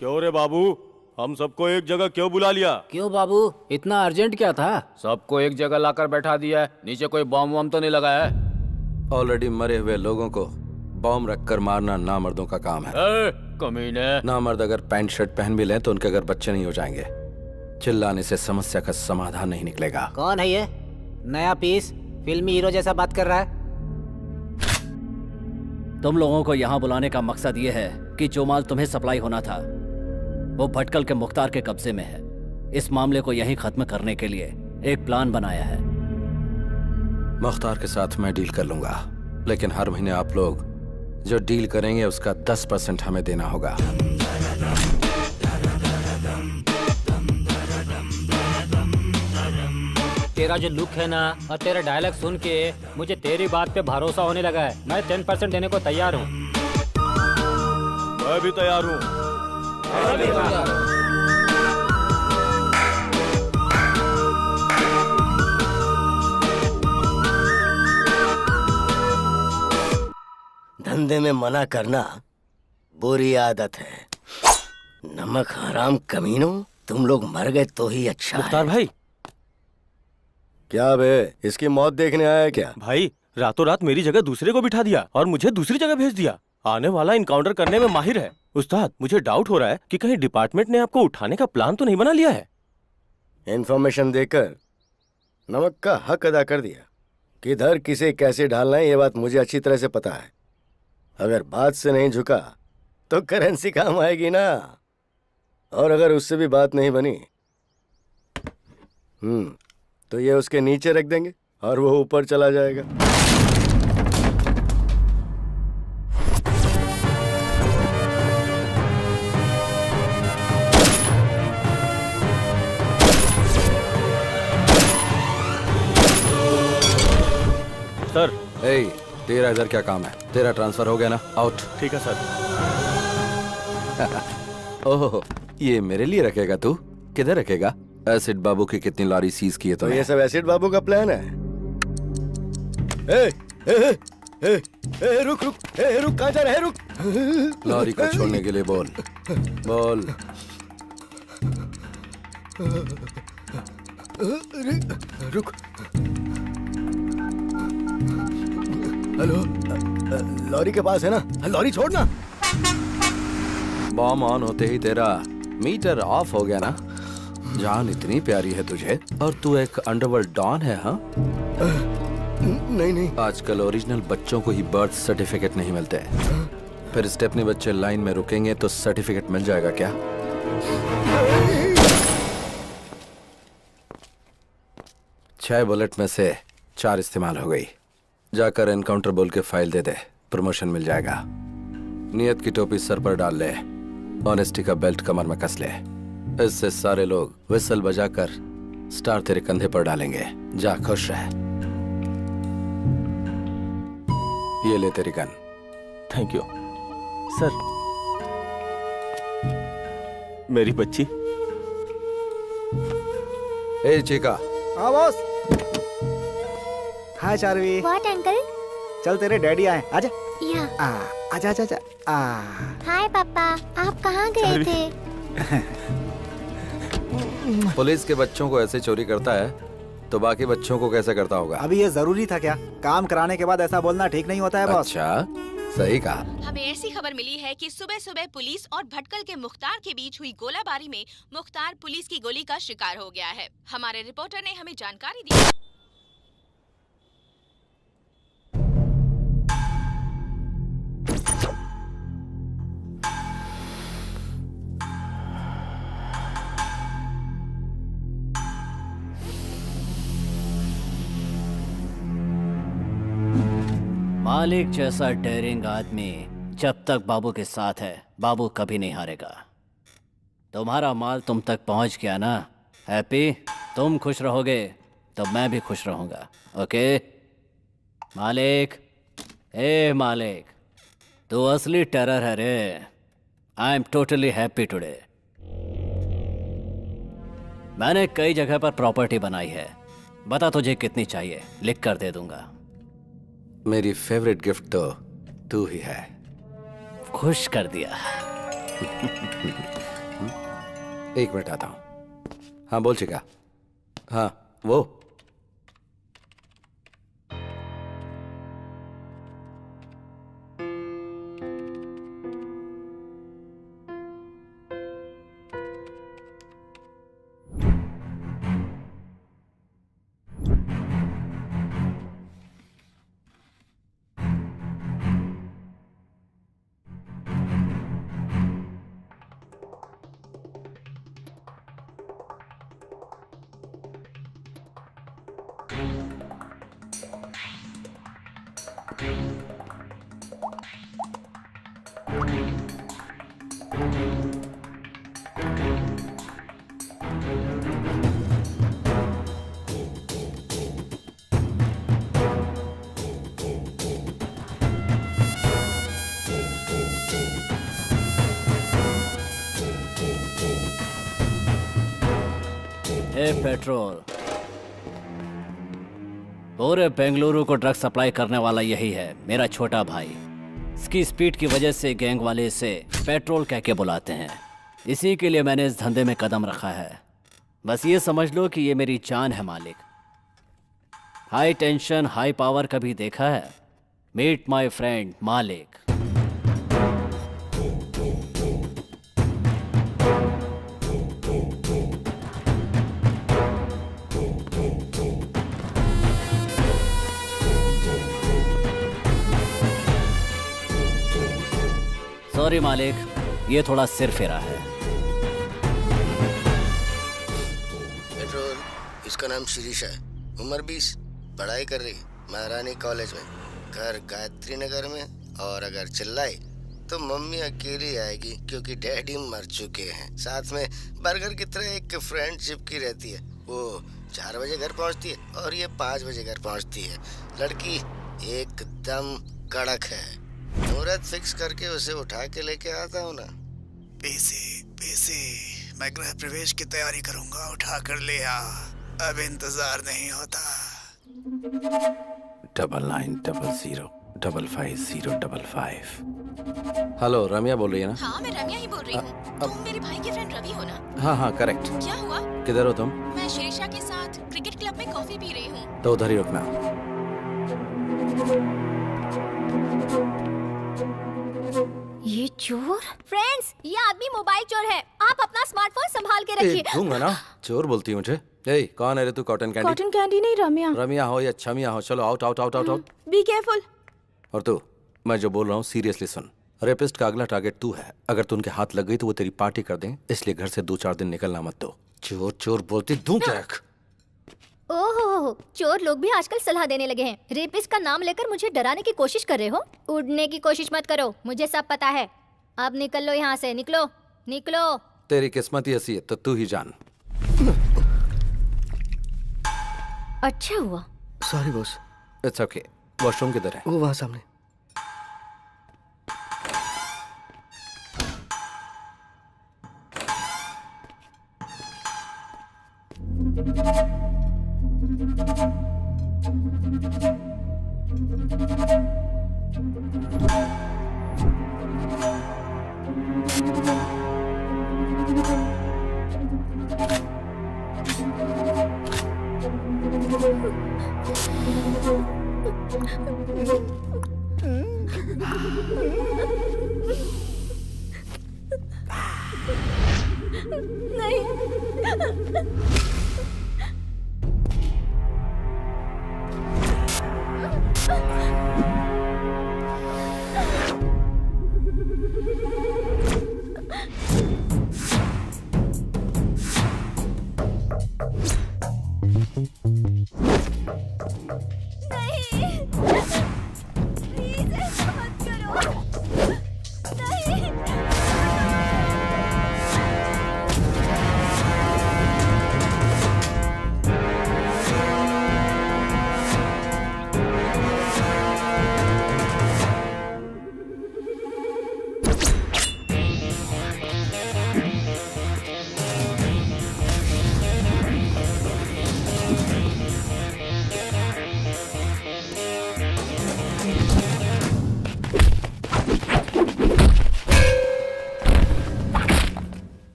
क्यों रे बाबू, हम सबको एक जगह क्यों बुला लिया? क्यों बाबू, इतना अर्जेंट क्या था? सबको एक जगह लाकर बैठा दिया है। नीचे कोई बॉम्ब वॉम्ब तो नहीं लगाया है? ऑलरेडी मरे हुए लोगों को बॉम्ब रखकर मारना नामर्दों का काम है। कमीने। नामर्द अगर पैंट शर्ट पहन भी लें तो उनके अगर बच्चे नहीं हो जाएंगे। चिल्लाने से समस्या का समाधान नहीं निकलेगा। कौन है ये नया पीस, फिल्मी हीरो जैसा बात कर रहा है? तुम लोगों को यहाँ बुलाने का मकसद ये है कि जो माल तुम्हें सप्लाई होना था वो भटकल के मुख्तार के कब्जे में है। इस मामले को यहीं खत्म करने के लिए एक प्लान बनाया है। मुख्तार के साथ मैं डील कर लूंगा, लेकिन हर महीने आप लोग जो डील करेंगे उसका 10% हमें देना होगा। तेरा जो लुक है ना और तेरा डायलॉग सुन के मुझे तेरी बात पे भरोसा होने लगा है। मैं 10% देने को तैयार हूँ। मैं भी तैयार हूँ। धंधे में मना करना बुरी आदत है। नमक हराम कमीनों, तुम लोग मर गए तो ही अच्छा मुख्तार है। भाई, क्या बे, इसकी मौत देखने आया है क्या? भाई रातों रात मेरी जगह दूसरे को बिठा दिया और मुझे दूसरी जगह भेज दिया। आने वाला इनकाउंटर करने में माहिर है। उस्ताद, मुझे डाउट हो रहा है कि कहीं डिपार्टमेंट ने आपको उठाने का प्लान तो नहीं बना लिया है। इन्फॉर्मेशन देकर नमक का हक अदा कर दिया। किधर किसे कैसे ढालना है ये बात मुझे अच्छी तरह से पता है। अगर बात से नहीं झुका तो करेंसी काम आएगी ना। और अगर उससे भी बात नहीं बनी तो ये उसके नीचे रख देंगे और वो ऊपर चला जाएगा। सर। ए, तेरा इधर क्या काम है? तेरा ट्रांसफर हो गया ना? आउट। ठीक है सर। ओह, ये मेरे लिए रखेगा तू? किधर रखेगा? एसिड बाबू की कितनी लॉरी सीज की है तो तूने? ये सब एसिड बाबू का प्लान है। ए, ए, ए, ए, ए, रुक रुक, रुक, कहाँ जा रहा है? रुक। लॉरी को छोड़ने के लिए बोल। बोल। रुक। हेलो, लॉरी के पास है ना? लॉरी छोड़ना। बॉम्ब ऑन होते ही तेरा मीटर ऑफ हो गया ना? जान इतनी प्यारी है तुझे और तू एक अंडरवर्ल्ड डॉन है। हाँ, नहीं नहीं, आजकल ओरिजिनल बच्चों को ही बर्थ सर्टिफिकेट नहीं मिलते। फिर स्टेपनी बच्चे लाइन में रुकेंगे तो सर्टिफिकेट मिल जाएगा क्या? छह बुलेट में से 4 इस्तेमाल हो गई। जाकर एनकाउंटर बोल के फाइल दे दे, प्रमोशन मिल जाएगा। नियत की टोपी सर पर डाल ले, ऑनेस्टी का बेल्ट कमर में कस ले। इससे सारे लोग विसल बजाकर स्टार तेरे कंधे पर डालेंगे। जा, खुश रह। ये ले तेरी गन। Thank you sir. मेरी बच्ची। ए चिका। हाँ boss. Hi Charvi. What uncle? चल तेरे डैडी आए, आजा। या। आजा आजा आजा। हाय पापा, आप कहाँ गए थे? पुलिस के बच्चों को ऐसे चोरी करता है तो बाकी बच्चों को कैसे करता होगा? अभी ये जरूरी था क्या? काम कराने के बाद ऐसा बोलना ठीक नहीं होता है बॉस। अच्छा, सही कहा। हमें ऐसी खबर मिली है कि सुबह सुबह पुलिस और भटकल के मुख्तार के बीच हुई गोलाबारी में मुख्तार पुलिस की गोली का शिकार हो गया है। हमारे रिपोर्टर ने हमें जानकारी दी। मालिक जैसा डेयरिंग आदमी जब तक बाबू के साथ है, बाबू कभी नहीं हारेगा। तुम्हारा माल तुम तक पहुंच गया ना? हैप्पी? तुम खुश रहोगे तो मैं भी खुश रहूंगा। ओके मालिक? ए मालिक, तू असली टेरर है रे। I am totally happy today. मैंने कई जगह पर प्रॉपर्टी बनाई है। बता तुझे कितनी चाहिए, लिख कर दे दूंगा। मेरी फेवरेट गिफ्ट तो तू ही है। खुश कर दिया। एक मिनट आता हूँ। हाँ बोल चिका। हाँ वो ए पेट्रोल, पूरे बेंगलुरु को ड्रग सप्लाई करने वाला यही है, मेरा छोटा भाई। इसकी स्पीड की वजह से गैंग वाले इसे पेट्रोल कह के बुलाते हैं। इसी के लिए मैंने इस धंधे में कदम रखा है। बस ये समझ लो कि ये मेरी जान है मालिक। हाई टेंशन हाई पावर कभी देखा है? मीट माय फ्रेंड मालिक। सॉरी मालिक, ये थोड़ा सिर फेरा है। पेट्रोल, इसका नाम शिरीषा है, उम्र 20, पढ़ाई कर रही महारानी कॉलेज में, घर गायत्री नगर में। और अगर चिल्लाई तो मम्मी अकेली आएगी क्योंकि डैडी मर चुके हैं। साथ में बर्गर की तरह एक फ्रेंड चिपकी रहती है। वो 4 बजे घर पहुंचती है और ये 5 बजे घर पहुंचती है। लड़की एकदम कड़क है। मुहूर्त फिक्स करके उसे उठा के लेके आता हूँ ना। पीसी, मैं गृह प्रवेश की तैयारी करूंगा, उठा कर ले आ, अब इंतजार नहीं होता। 9900550555। हेलो, रम्या बोल रही है ना? हाँ, मैं रम्या ही बोल रही हूँ। तुम मेरे भाई के फ्रेंड रवि हो ना? हाँ हाँ करेक्ट। क्या हुआ? किधर हो तुम? मैं शिरीषा के साथ क्रिकेट क्लब में कॉफी पी रही हूँ। तो उधर ही रुकना। ये चोर? फ्रेंड्स, ये आदमी मोबाइल चोर है। आप अपना स्मार्टफोन संभाल के रखिए। दूंगा ना। चोर बोलती है मुझे। ए, कौन है रे तू? Cotton candy? कॉटन कैंडी नहीं, रम्या। रम्या हो या छमिया हो, चलो out out out out out. Be careful. और तू, मैं जो बोल रहा हूँ सीरियसली सुन। रेपिस्ट का अगला टारगेट तू है। अगर तू उनके हाथ लग गई तो वो तेरी पार्टी कर दें, इसलिए घर से 2-4 दिन निकलना मत दो। चोर चोर बोलती दूं क्या? ओहो, चोर लोग भी आजकल सलाह देने लगे हैं। रेपिस्ट का नाम लेकर मुझे डराने की कोशिश कर रहे हो? उड़ने की कोशिश मत करो, मुझे सब पता है। अब निकल लो यहाँ से, निकलो निकलो। तेरी किस्मत ही ऐसी है तो तू ही जान। अच्छा हुआ। Sorry boss. It's okay. Washroom किधर है? वो वहाँ सामने।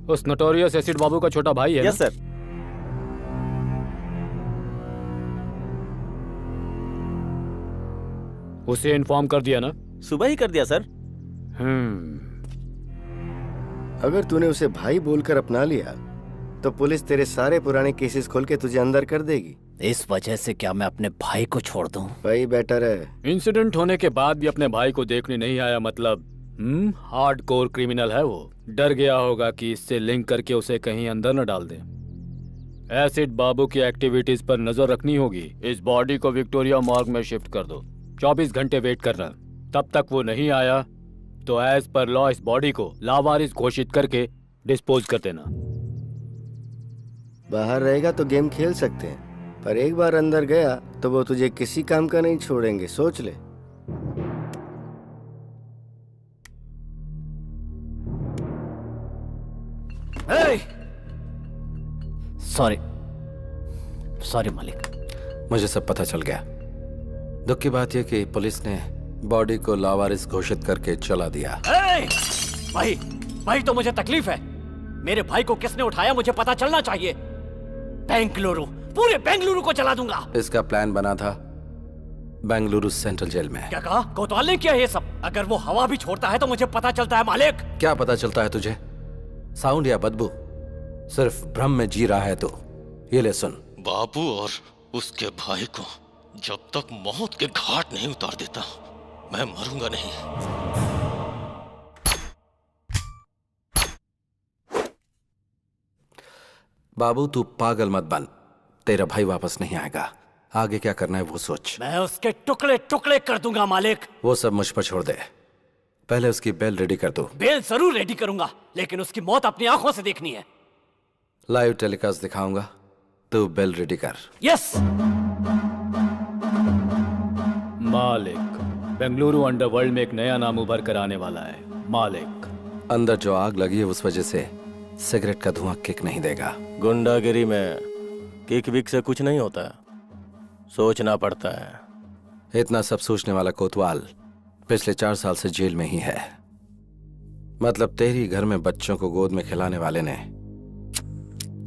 उस नोटोरियस एसिड बाबू का छोटा भाई है यस ना? सर। उसे इन्फॉर्म कर दिया ना? सुबह ही कर दिया सर। अगर तूने उसे भाई बोलकर अपना लिया तो पुलिस तेरे सारे पुराने केसेस खोल के तुझे अंदर कर देगी। इस वजह से क्या मैं अपने भाई को छोड़ दूं? वही बेटर है। इंसिडेंट होने के बाद भी अपने भाई को देखने नहीं आया, मतलब हार्डकोर क्रिमिनल है वो। डर गया होगा कि इससे लिंक करके उसे कहीं अंदर न डाल दे। एसिड बाबू की एक्टिविटीज पर नजर रखनी होगी। इस बॉडी को विक्टोरिया मॉर्ग में शिफ्ट कर दो। 24 घंटे वेट करना। तब तक वो नहीं आया तो एज पर लॉ इस बॉडी को लावारिस घोषित करके डिस्पोज कर देना। बाहर रहेगा तो गेम खेल सकते हैं, पर एक बार अंदर गया तो वो तुझे किसी काम का नहीं छोड़ेंगे, सोच ले। सॉरी मालिक। मुझे सब पता चल गया। दुख की बात यह कि पुलिस ने बॉडी को लावारिस घोषित करके चला दिया। भाई तो मुझे तकलीफ है। मेरे भाई को किसने उठाया मुझे पता चलना चाहिए। बेंगलुरु, पूरे बेंगलुरु को चला दूंगा। इसका प्लान बना था बेंगलुरु सेंट्रल जेल में। क्या कहा? कोतवाल ने किया ये सब? अगर वो हवा भी छोड़ता है तो मुझे पता चलता है मालिक। क्या पता चलता है तुझे? साउंड या बदबू? सिर्फ भ्रम में जी रहा है तो ये ले सुन। बाबू और उसके भाई को जब तक मौत के घाट नहीं उतार देता मैं मरूंगा नहीं। बाबू तू पागल मत बन, तेरा भाई वापस नहीं आएगा। आगे क्या करना है वो सोच। मैं उसके टुकड़े टुकड़े कर दूंगा मालिक। वो सब मुझ पर छोड़ दे, पहले उसकी बेल रेडी कर दो। बेल जरूर रेडी करूंगा, लेकिन उसकी मौत अपनी आंखों से देखनी है। लाइव टेलीकास्ट दिखाऊंगा, तू बेल रेडी कर। यस मालिक, बेंगलुरु अंडरवर्ल्ड में एक नया नाम उभर कर आने वाला है। मालिक, अंदर जो आग लगी है उस वजह से सिगरेट का धुआं किक नहीं देगा। गुंडागिरी में किक विक से कुछ नहीं होता, सोचना पड़ता है। इतना सब सोचने वाला कोतवाल पिछले 4 साल से जेल में ही है। मतलब तेरी घर में बच्चों को गोद में खिलाने वाले ने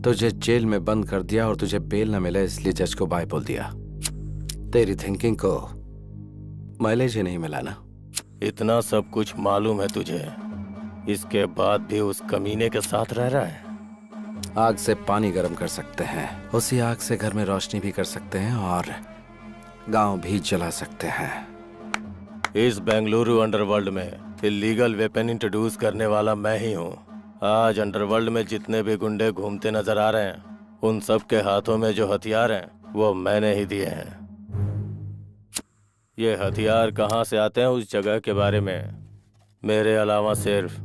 तुझे जेल में बंद कर दिया और तुझे बेल न मिले इसलिए जज को बाय बोल दिया। तेरी थिंकिंग को माइलेज ही नहीं मिला ना। इतना सब कुछ मालूम है तुझे, इसके बाद भी उस कमीने के साथ रह रहा है। आग से पानी गर्म कर सकते हैं, उसी आग से घर में रोशनी भी कर सकते हैं और गांव भी जला सकते हैं। इस बेंगलुरु अंडरवर्ल्ड में इलीगल वेपन इंट्रोड्यूस करने वाला मैं ही हूँ। आज अंडरवर्ल्ड में जितने भी गुंडे घूमते नजर आ रहे हैं उन सब के हाथों में जो हथियार हैं वो मैंने ही दिए हैं। ये हथियार कहाँ से आते हैं उस जगह के बारे में मेरे अलावा सिर्फ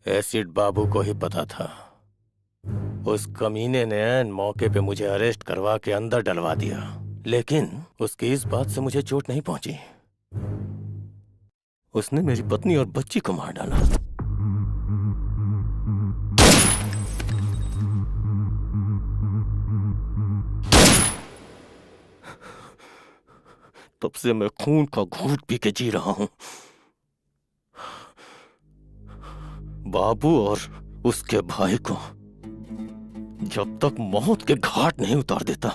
एसिड बाबू को ही पता था। उस कमीने ने ऐन मौके पे मुझे अरेस्ट करवा के अंदर डलवा दिया, लेकिन उसकी इस बात से मुझे चोट नहीं पहुंची। उसने मेरी पत्नी और बच्ची को मार डाला। तब से मैं खून का घूंट पी के जी रहा हूं। बाबू और उसके भाई को जब तक मौत के घाट नहीं उतार देता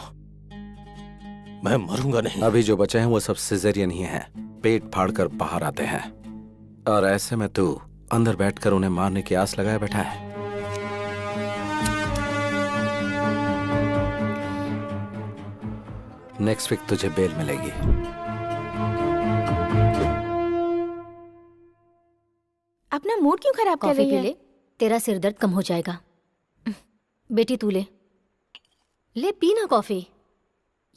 मैं मरूंगा नहीं। अभी जो बचे हैं वो सब सिजेरियन ही हैं, पेट फाड़कर बाहर आते हैं। और ऐसे में तू अंदर बैठकर उन्हें मारने की आस लगाए बैठा है। नेक्स्ट वीक तुझे बेल मिलेगी। अपना मूड क्यों खराब कर कॉफी रही पी है? ले, तेरा सिर दर्द कम हो जाएगा। बेटी तू ले पी ना कॉफी।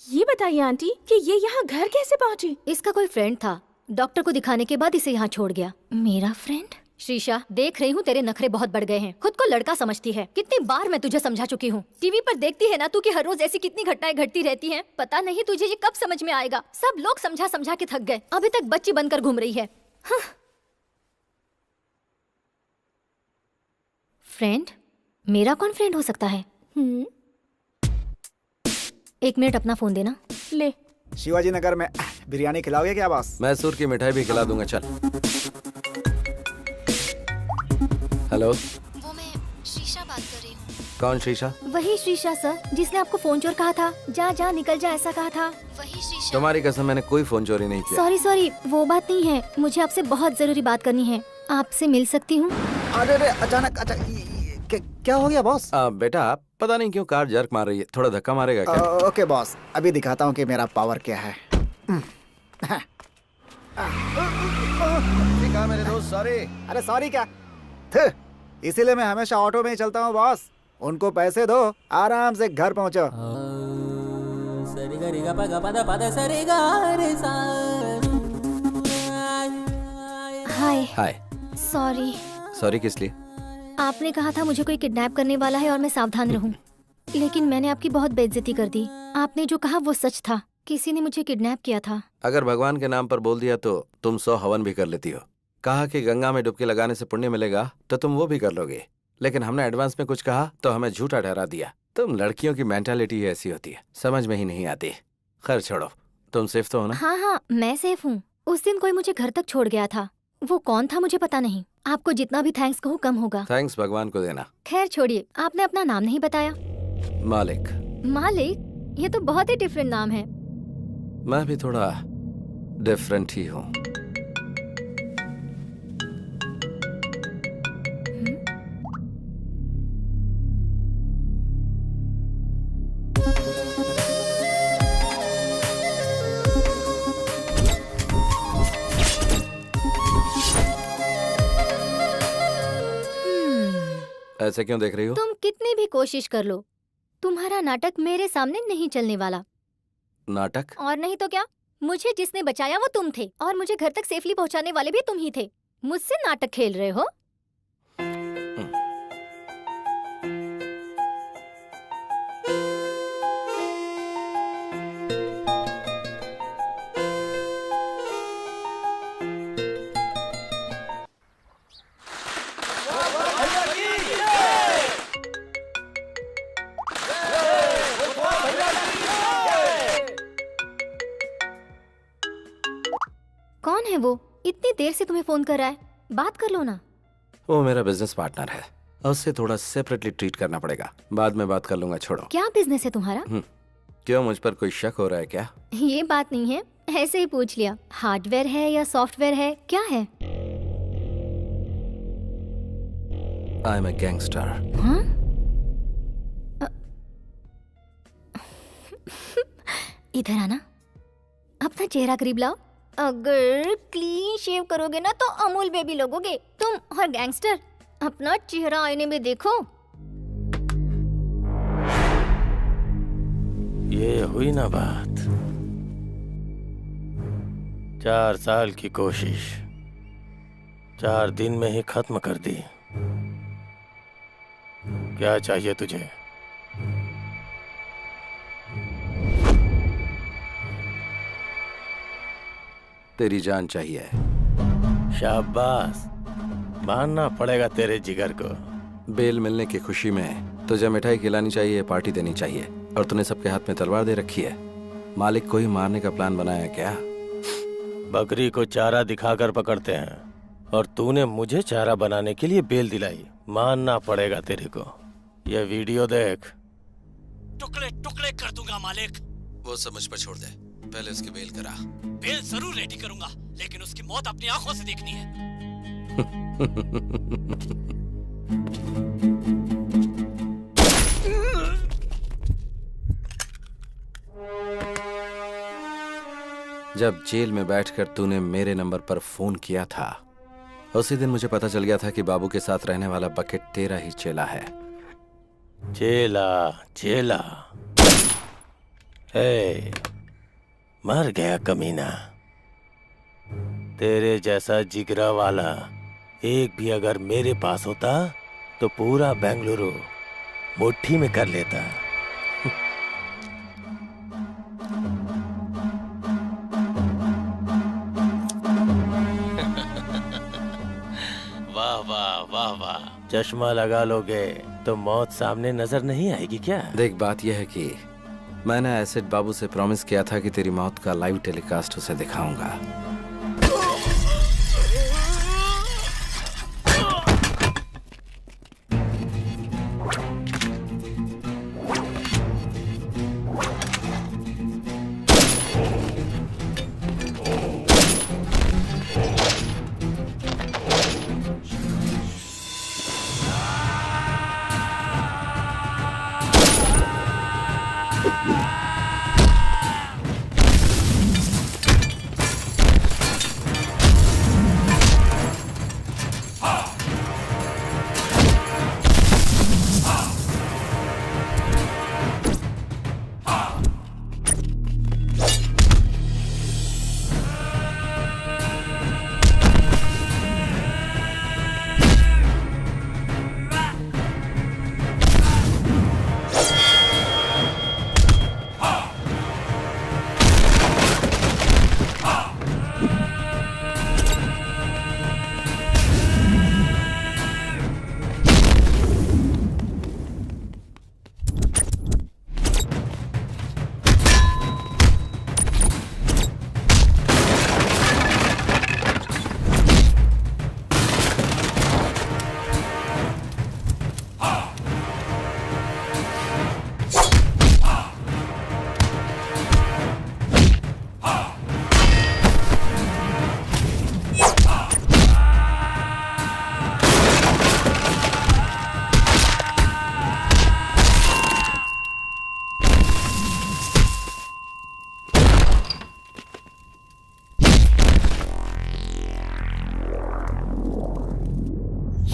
ये बताइए आंटी कि ये यहाँ घर कैसे पहुँची? इसका कोई फ्रेंड था, डॉक्टर को दिखाने के बाद इसे यहाँ छोड़ गया। मेरा फ्रेंड? शीशा, देख रही हूँ तेरे नखरे बहुत बढ़ गए हैं। खुद को लड़का समझती है। कितनी बार मैं तुझे समझा चुकी हूँ। टीवी पर देखती है ना तू कि हर रोज ऐसी कितनी घटनाएं घटती रहती हैं। पता नहीं तुझे ये कब समझ में आएगा। सब लोग समझा समझा के थक गए, अभी तक बच्ची बनकर घूम रही है। हाँ। फ्रेंड? मेरा कौन फ्रेंड हो सकता है? 1 मिनट अपना फोन देना। ले। शिवाजी नगर में बिरयानी खिलाओगे क्या बॉस? मैसूर की मिठाई भी खिला दूंगा। चल। हेलो, वो मैं शीशा बात कौन शीशा? वही शीशा सर, जिसने आपको फोन चोर कहा था। जा जा निकल जा ऐसा कहा था। वही शीशा। तुम्हारी कसम, मैंने कोई फोन चोरी नहीं किया। सॉरी सॉरी, वो बात नहीं है। मुझे आपसे बहुत जरूरी बात करनी है। आपसे मिल सकती हूँ? अरे अरे अचानक क्या हो गया बॉस? बेटा पता नहीं क्यों कार जर्क मार रही है, थोड़ा धक्का मारेगा क्या? ओके बॉस, अभी दिखाता हूँ कि मेरा पावर क्या है। देखा मेरे दोस्त, सॉरी। अरे सॉरी क्या? इसीलिए मैं हमेशा ऑटो में ही चलता हूँ बॉस। उनको पैसे दो, आराम से घर पहुँचो। हाय। हाय। सॉरी। सॉरी किस लिए? आपने कहा था मुझे कोई किडनैप करने वाला है और मैं सावधान रहूं। लेकिन मैंने आपकी बहुत बेइज्जती कर दी। आपने जो कहा वो सच था। किसी ने मुझे किडनैप किया था। अगर भगवान के नाम पर बोल दिया तो तुम 100 हवन भी कर लेती हो। कहा कि गंगा में डुबकी लगाने से पुण्य मिलेगा तो तुम वो भी कर लोगे। लेकिन हमने एडवांस में कुछ कहा तो हमें झूठा ठहरा दिया। तुम लड़कियों की मेंटालिटी ऐसी होती है, समझ में ही नहीं आती। खैर छोड़ो, तुम सेफ तो हो ना? हाँ हाँ, मैं सेफ हूँ। उस दिन कोई मुझे घर तक छोड़ गया था। वो कौन था मुझे पता नहीं। आपको जितना भी थैंक्स कहूँ कम होगा। थैंक्स भगवान को देना। खैर छोड़िए, आपने अपना नाम नहीं बताया। मालिक। मालिक? ये तो बहुत ही डिफरेंट नाम है। मैं भी थोड़ा डिफरेंट ही हूँ। ऐसे क्यों देख रही हो? तुम कितनी भी कोशिश कर लो, तुम्हारा नाटक मेरे सामने नहीं चलने वाला। नाटक? और नहीं तो क्या, मुझे जिसने बचाया वो तुम थे और मुझे घर तक सेफली पहुंचाने वाले भी तुम ही थे। मुझसे नाटक खेल रहे हो? कौन है वो? इतनी देर से तुम्हें फोन कर रहा है, बात कर लो ना। वो मेरा बिजनेस पार्टनर है, उससे थोड़ा सेपरेटली ट्रीट करना पड़ेगा। बाद में बात कर लूंगा, छोड़ो। क्या बिजनेस है तुम्हारा? क्यों, मुझ पर कोई शक हो रहा है क्या? ये बात नहीं है, ऐसे ही पूछ लिया। हार्डवेयर है या सॉफ्टवेयर है, क्या है? I am a gangster. हाँ? इधर आना, अपना चेहरा करीब लाओ। अगर क्लीन शेव करोगे ना तो अमूल बेबी लगोगे तुम। और गैंगस्टर, अपना चेहरा आईने में देखो। ये हुई ना बात। 4 साल की कोशिश 4 दिन में ही खत्म कर दी। क्या चाहिए तुझे? तेरी जान चाहिए। शाबाश, मानना पड़ेगा तेरे जिगर को। बेल मिलने की खुशी में तुझे मिठाई खिलानी चाहिए, पार्टी देनी चाहिए, और तूने सबके हाथ में तलवार दे रखी है। मालिक को ही मारने का प्लान बनाया क्या? बकरी को चारा दिखाकर पकड़ते हैं और तूने मुझे चारा बनाने के लिए बेल दिलाई। मानना पड़ेगा तेरे को। ये वीडियो देख। टुकड़े टुकड़े कर दूंगा मालिक। वो सब मुझ पर छोड़ दे, पहले उसकी बेल करा। बेल जरूर रेडी करूंगा, लेकिन उसकी मौत अपनी आंखों से देखनी है। जब जेल में बैठकर तूने मेरे नंबर पर फोन किया था, उसी दिन मुझे पता चल गया था कि बाबू के साथ रहने वाला बकेट तेरा ही चेला है। चेला चेला, ए, मर गया कमीना। तेरे जैसा जिगरा वाला एक भी अगर मेरे पास होता तो पूरा बेंगलुरु मुट्ठी में कर लेता। वाह वाह वाह वाह, चश्मा लगा लोगे तो मौत सामने नजर नहीं आएगी क्या? देख, बात यह है कि मैंने एसिड बाबू से प्रॉमिस किया था कि तेरी मौत का लाइव टेलीकास्ट उसे दिखाऊंगा।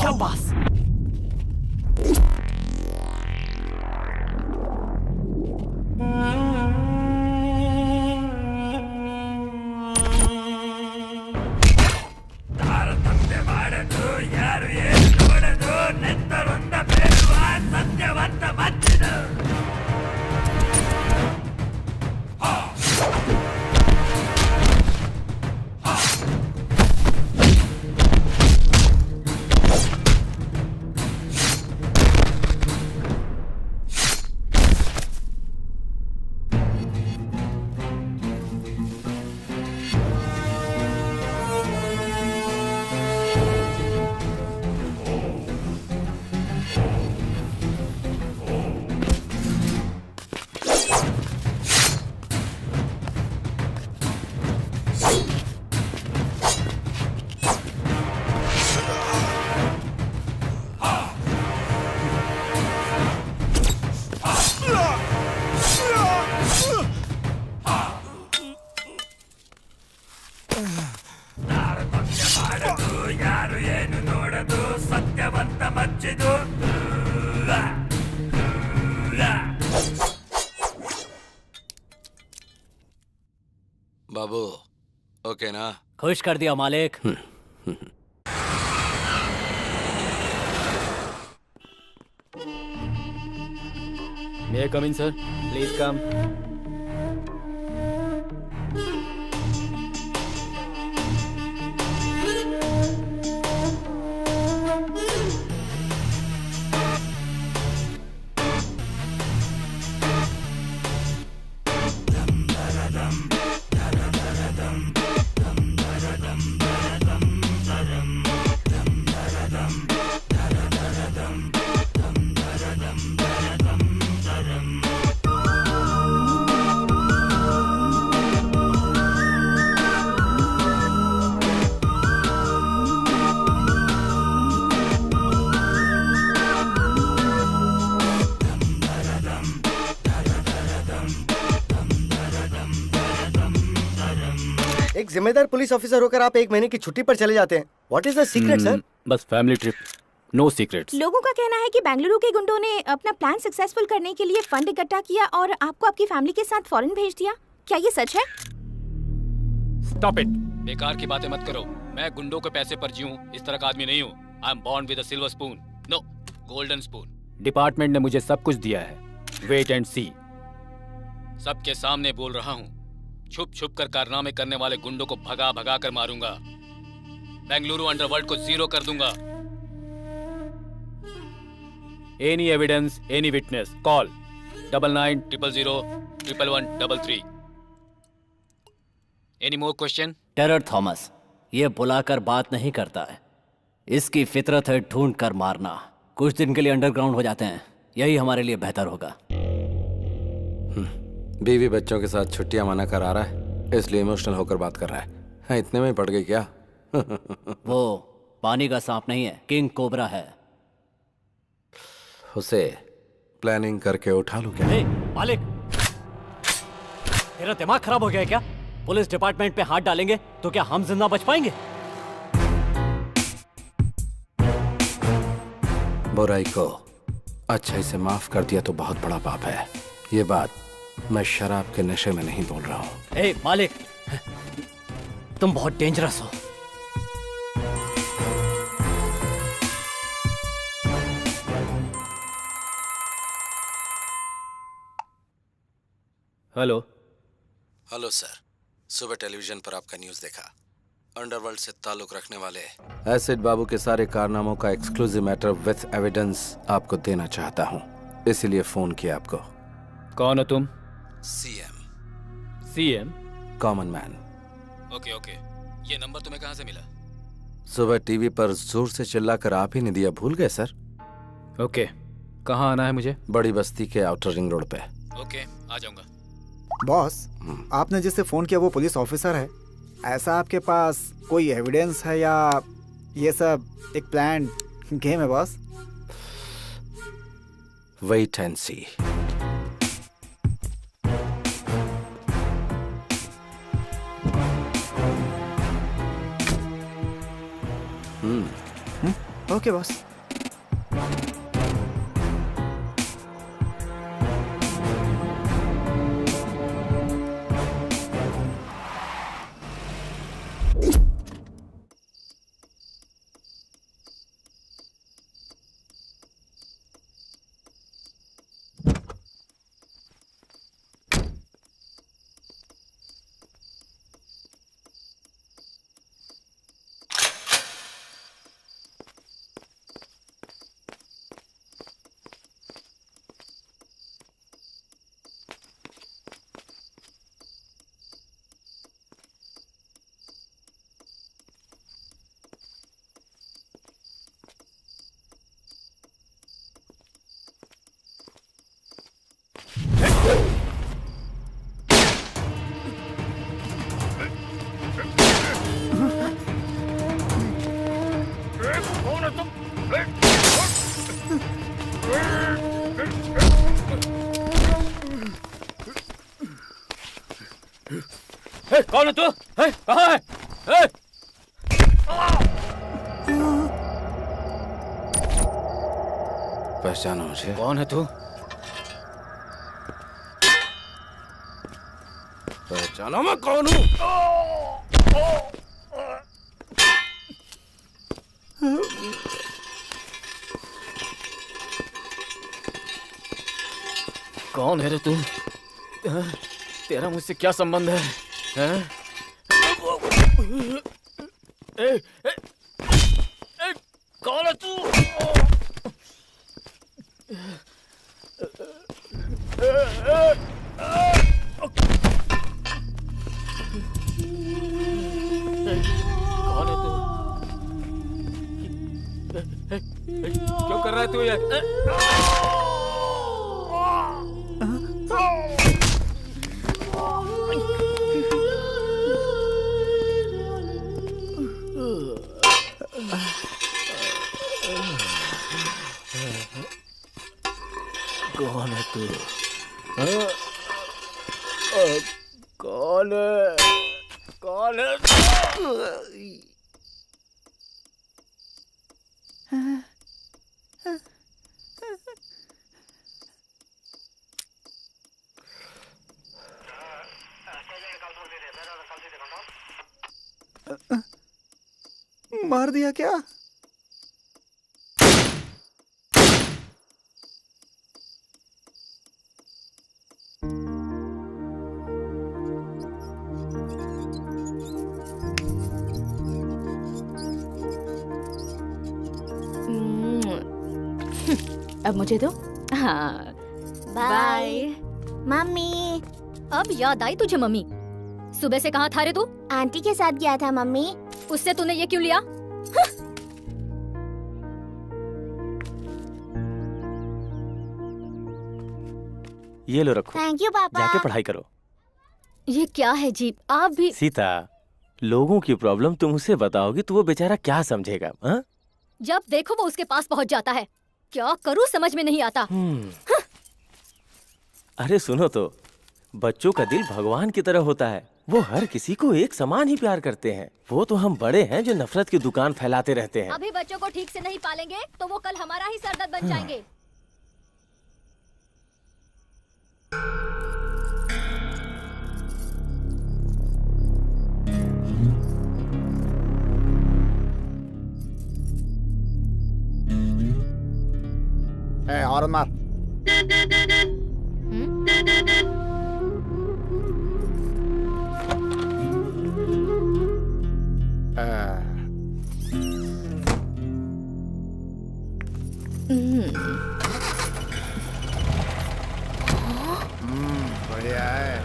शाबाश। बाबू ओके ना? खुश कर दिया मालिक। मे आई कम इन सर? Please come. एक जिम्मेदार पुलिस ऑफिसर होकर आप 1 महीने की छुट्टी पर चले जाते हैं। What is the secret sir? बस फैमिली ट्रिप, नो सीक्रेट्स। लोगों का कहना है कि बेंगलुरु के गुंडों ने अपना प्लान सक्सेसफुल करने के लिए फंड इकट्ठा किया और आपको आपकी फैमिली के साथ फॉरेन भेज दिया। क्या ये सच है? स्टॉप इट, बेकार की बातें मत करो। मैं गुंडों के पैसे पर जीऊं इस तरह का आदमी नहीं हूँ। I am born with a silver spoon, no golden spoon. Department ने मुझे सब कुछ दिया है, वेट एंड सी। सबके सामने बोल रहा हूँ, छुप छुप कर कारनामे करने वाले गुंडों को भगा भगा कर मारूंगा। बेंगलुरु अंडरवर्ल्ड को जीरो कर दूंगा। Any evidence, any witness, call 9900011133। Any more question? Terror Thomas ये बुलाकर बात नहीं करता है, इसकी फितरत है ढूंढ कर मारना। कुछ दिन के लिए अंडरग्राउंड हो जाते हैं, यही हमारे लिए बेहतर होगा। बीवी बच्चों के साथ छुट्टियां मना करा रहा है, इसलिए इमोशनल होकर बात कर रहा है। हाँ, इतने में ही पड़ गई क्या? वो पानी का सांप नहीं है, किंग कोबरा है। उसे प्लानिंग करके उठा लूं क्या? मालिक, तेरा दिमाग खराब हो गया है क्या? पुलिस डिपार्टमेंट पे हाथ डालेंगे तो क्या हम जिंदा बच पाएंगे? बुराई को अच्छाई से माफ कर दिया तो बहुत बड़ा पाप है। ये बात मैं शराब के नशे में नहीं बोल रहा हूँ। मालिक, तुम बहुत डेंजरस हो। हेलो। हेलो सर, सुबह टेलीविजन पर आपका न्यूज़ देखा। अंडरवर्ल्ड से ताल्लुक रखने वाले एसिड बाबू के सारे कारनामों का एक्सक्लूसिव मैटर विथ एविडेंस आपको देना चाहता हूँ, इसीलिए फोन किया आपको। कौन हो तुम? CM. CM? Common man. Okay okay, ये नंबर तुम्हें कहाँ से मिला? सुबह टीवी पर जोर से चिल्लाकर आप ही ने दिया, भूल गए सर? ओके, कहाँ आना है मुझे? बड़ी बस्ती के आउटर रिंग रोड पे। ओके, आ जाऊंगा। बॉस, आपने जिससे फोन किया वो पुलिस ऑफिसर है। ऐसा आपके पास कोई एविडेंस है या ये सब एक प्लान गेम है boss? Wait and see. Okay boss. कौन है तू? कहाँ है? पहचानो मुझे? कौन है तू? पहचानो मैं कौन हूँ? कौन है रे तू? तेरा मुझसे क्या संबंध है? हैं? कौन है तू? कौन है तू? क्यों कर रहा है तू ये? कौन है तू? कौन है? कौन है? मार दिया क्या? अब मुझे दो। हाँ बाय। मम्मी। अब याद आई तुझे मम्मी? सुबह से कहाँ था रे तू? आंटी के साथ गया था मम्मी। उससे तूने ये क्यों लिया? ये लो रखो, थैंक यू पापा। जाके पढ़ाई करो। ये क्या है जीप? आप भी सीता, लोगों की प्रॉब्लम तुम उसे बताओगी तो वो बेचारा क्या समझेगा? हाँ? जब देखो वो उसके पास पहुंच जाता है। क्या करूं समझ में नहीं आता। अरे सुनो तो, बच्चों का दिल भगवान की तरह होता है। वो हर किसी को एक समान ही प्यार करते हैं। वो तो हम बड़े हैं जो नफरत की दुकान फैलाते रहते हैं। अभी बच्चों को ठीक से नहीं पालेंगे तो वो कल हमारा ही सरदर्द बन जाएंगे। और मार। बढ़िया है।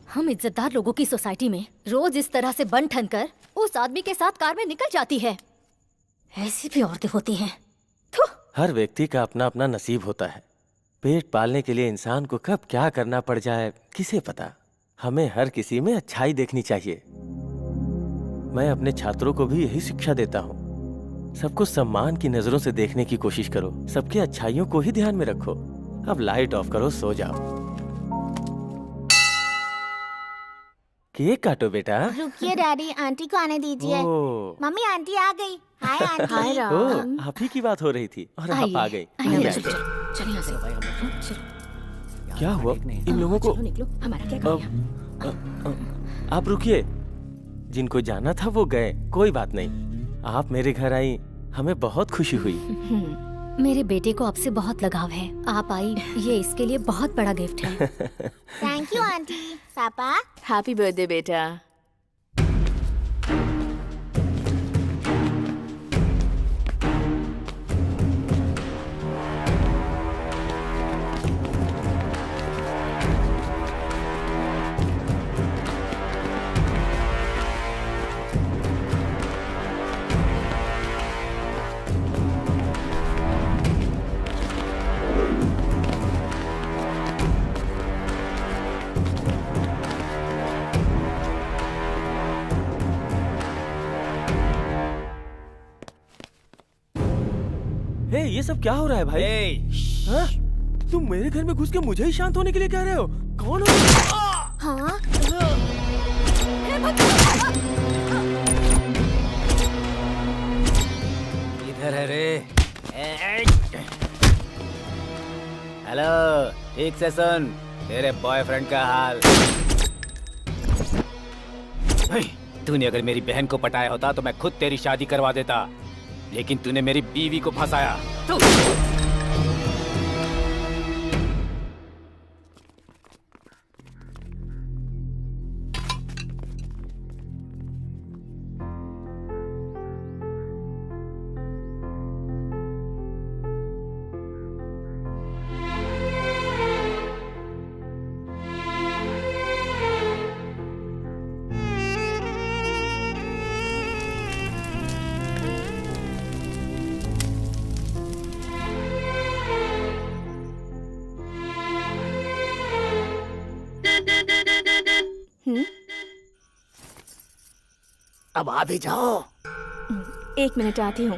हम इज्जतदार लोगों की सोसाइटी में रोज इस तरह से बन ठन कर उस आदमी के साथ कार में निकल जाती है। ऐसी भी औरतें होती हैं। हर व्यक्ति का अपना अपना नसीब होता है। पेट पालने के लिए इंसान को कब क्या करना पड़ जाए किसे पता। हमें हर किसी में अच्छाई देखनी चाहिए। मैं अपने छात्रों को भी यही शिक्षा देता हूँ। सबको सम्मान की नजरों से देखने की कोशिश करो। सबके अच्छाइयों को ही ध्यान में रखो। अब लाइट ऑफ करो, सो जाओ। केक काटो बेटा। रुकिए डैडी, आंटी को आने दीजिए। ओ, मम्मी आंटी आ गई। Hi aunty. हाय ओ, राम। आप ही की बात हो रही थी और आप आ गई। आइए, आइए। चलिए यहाँ से। क्या हुआ इन लोगों को? चलो निकलो, हमारा क्या काम यहाँ? आप रुकिए, जिनको जाना था वो गए, कोई बात नहीं। आप मेरे घर आई, हमें बहुत खुशी हुई। मेरे बेटे को आपसे बहुत लगाव है। आप आई, ये इसके लिए बहुत बड़ा गिफ्ट है। Thank you aunty. पापा हैप्पी बर्थडे बेटा। हे, ये सब क्या हो रहा है भाई? हाँ? तुम मेरे घर में घुस के मुझे ही शांत होने के लिए कह रहे हो? कौन हो? हाँ इधर है रे। हेलो, ठीक से सुन, तेरे बॉयफ्रेंड का हाल। तूने अगर मेरी बहन को पटाया होता तो मैं खुद तेरी शादी करवा देता, लेकिन तूने मेरी बीवी को फंसाया। अब आ भी जाओ। 1 मिनट आती हूँ।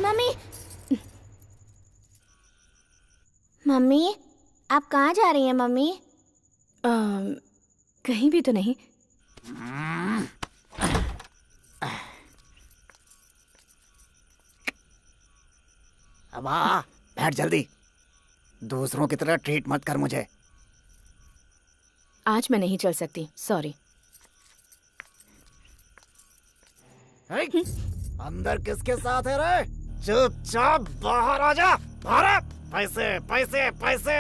मम्मी मम्मी आप कहाँ जा रही हैं मम्मी? कहीं भी तो नहीं। अब आ, बैठ जल्दी। दूसरों की तरह ट्रीट मत कर मुझे। आज मैं नहीं चल सकती, सॉरी। अंदर किसके साथ है रे? चुपचाप बाहर आ जा। बाहर। पैसे पैसे पैसे,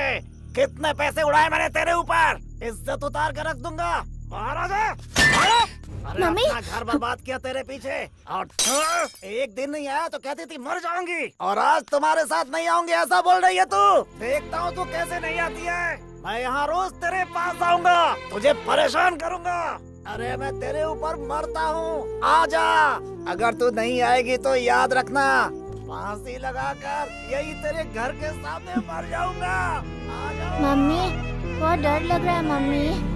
कितने पैसे उड़ाए मैंने तेरे ऊपर? इज्जत उतार कर रख दूंगा। बाहर आ जा। अरे मम्मी! अपना घर बर्बाद किया तेरे पीछे, और एक दिन नहीं आया तो कहती थी मर जाऊंगी, और आज तुम्हारे साथ नहीं आऊंगी ऐसा बोल रही है तू। देखता हूँ तू कैसे नहीं आती है। मैं यहाँ रोज तेरे पास आऊंगा, तुझे परेशान करूंगा। अरे मैं तेरे ऊपर मरता हूँ, आ अगर तू नहीं आएगी तो याद रखना, फांसी लगाकर यही तेरे घर के सामने मर जाऊंगा। आ जाओ। मम्मी बहुत डर लग रहा है मम्मी।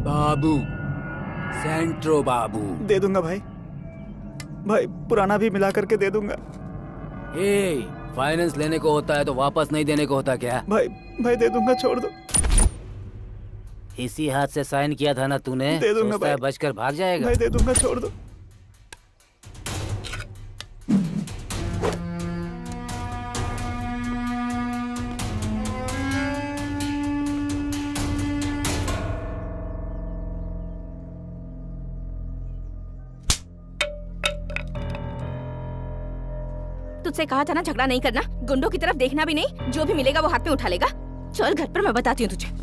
बाबू, सेंट्रो बाबू। दे दूंगा भाई, भाई पुराना भी मिला करके दे दूंगा। ए, फाइनेंस लेने को होता है तो वापस नहीं देने को होता क्या? भाई भाई दे दूंगा, छोड़ दो। इसी हाथ से साइन किया था ना तूने? दे दूंगा सोचता है भाई। बचकर भाग जाएगा? भाई दे दूंगा, छोड़ दो। तुझसे कहा था ना झगड़ा नहीं करना, गुंडों की तरफ देखना भी नहीं, जो भी मिलेगा वो हाथ में उठा लेगा। चल घर पर, मैं बताती हूँ तुझे।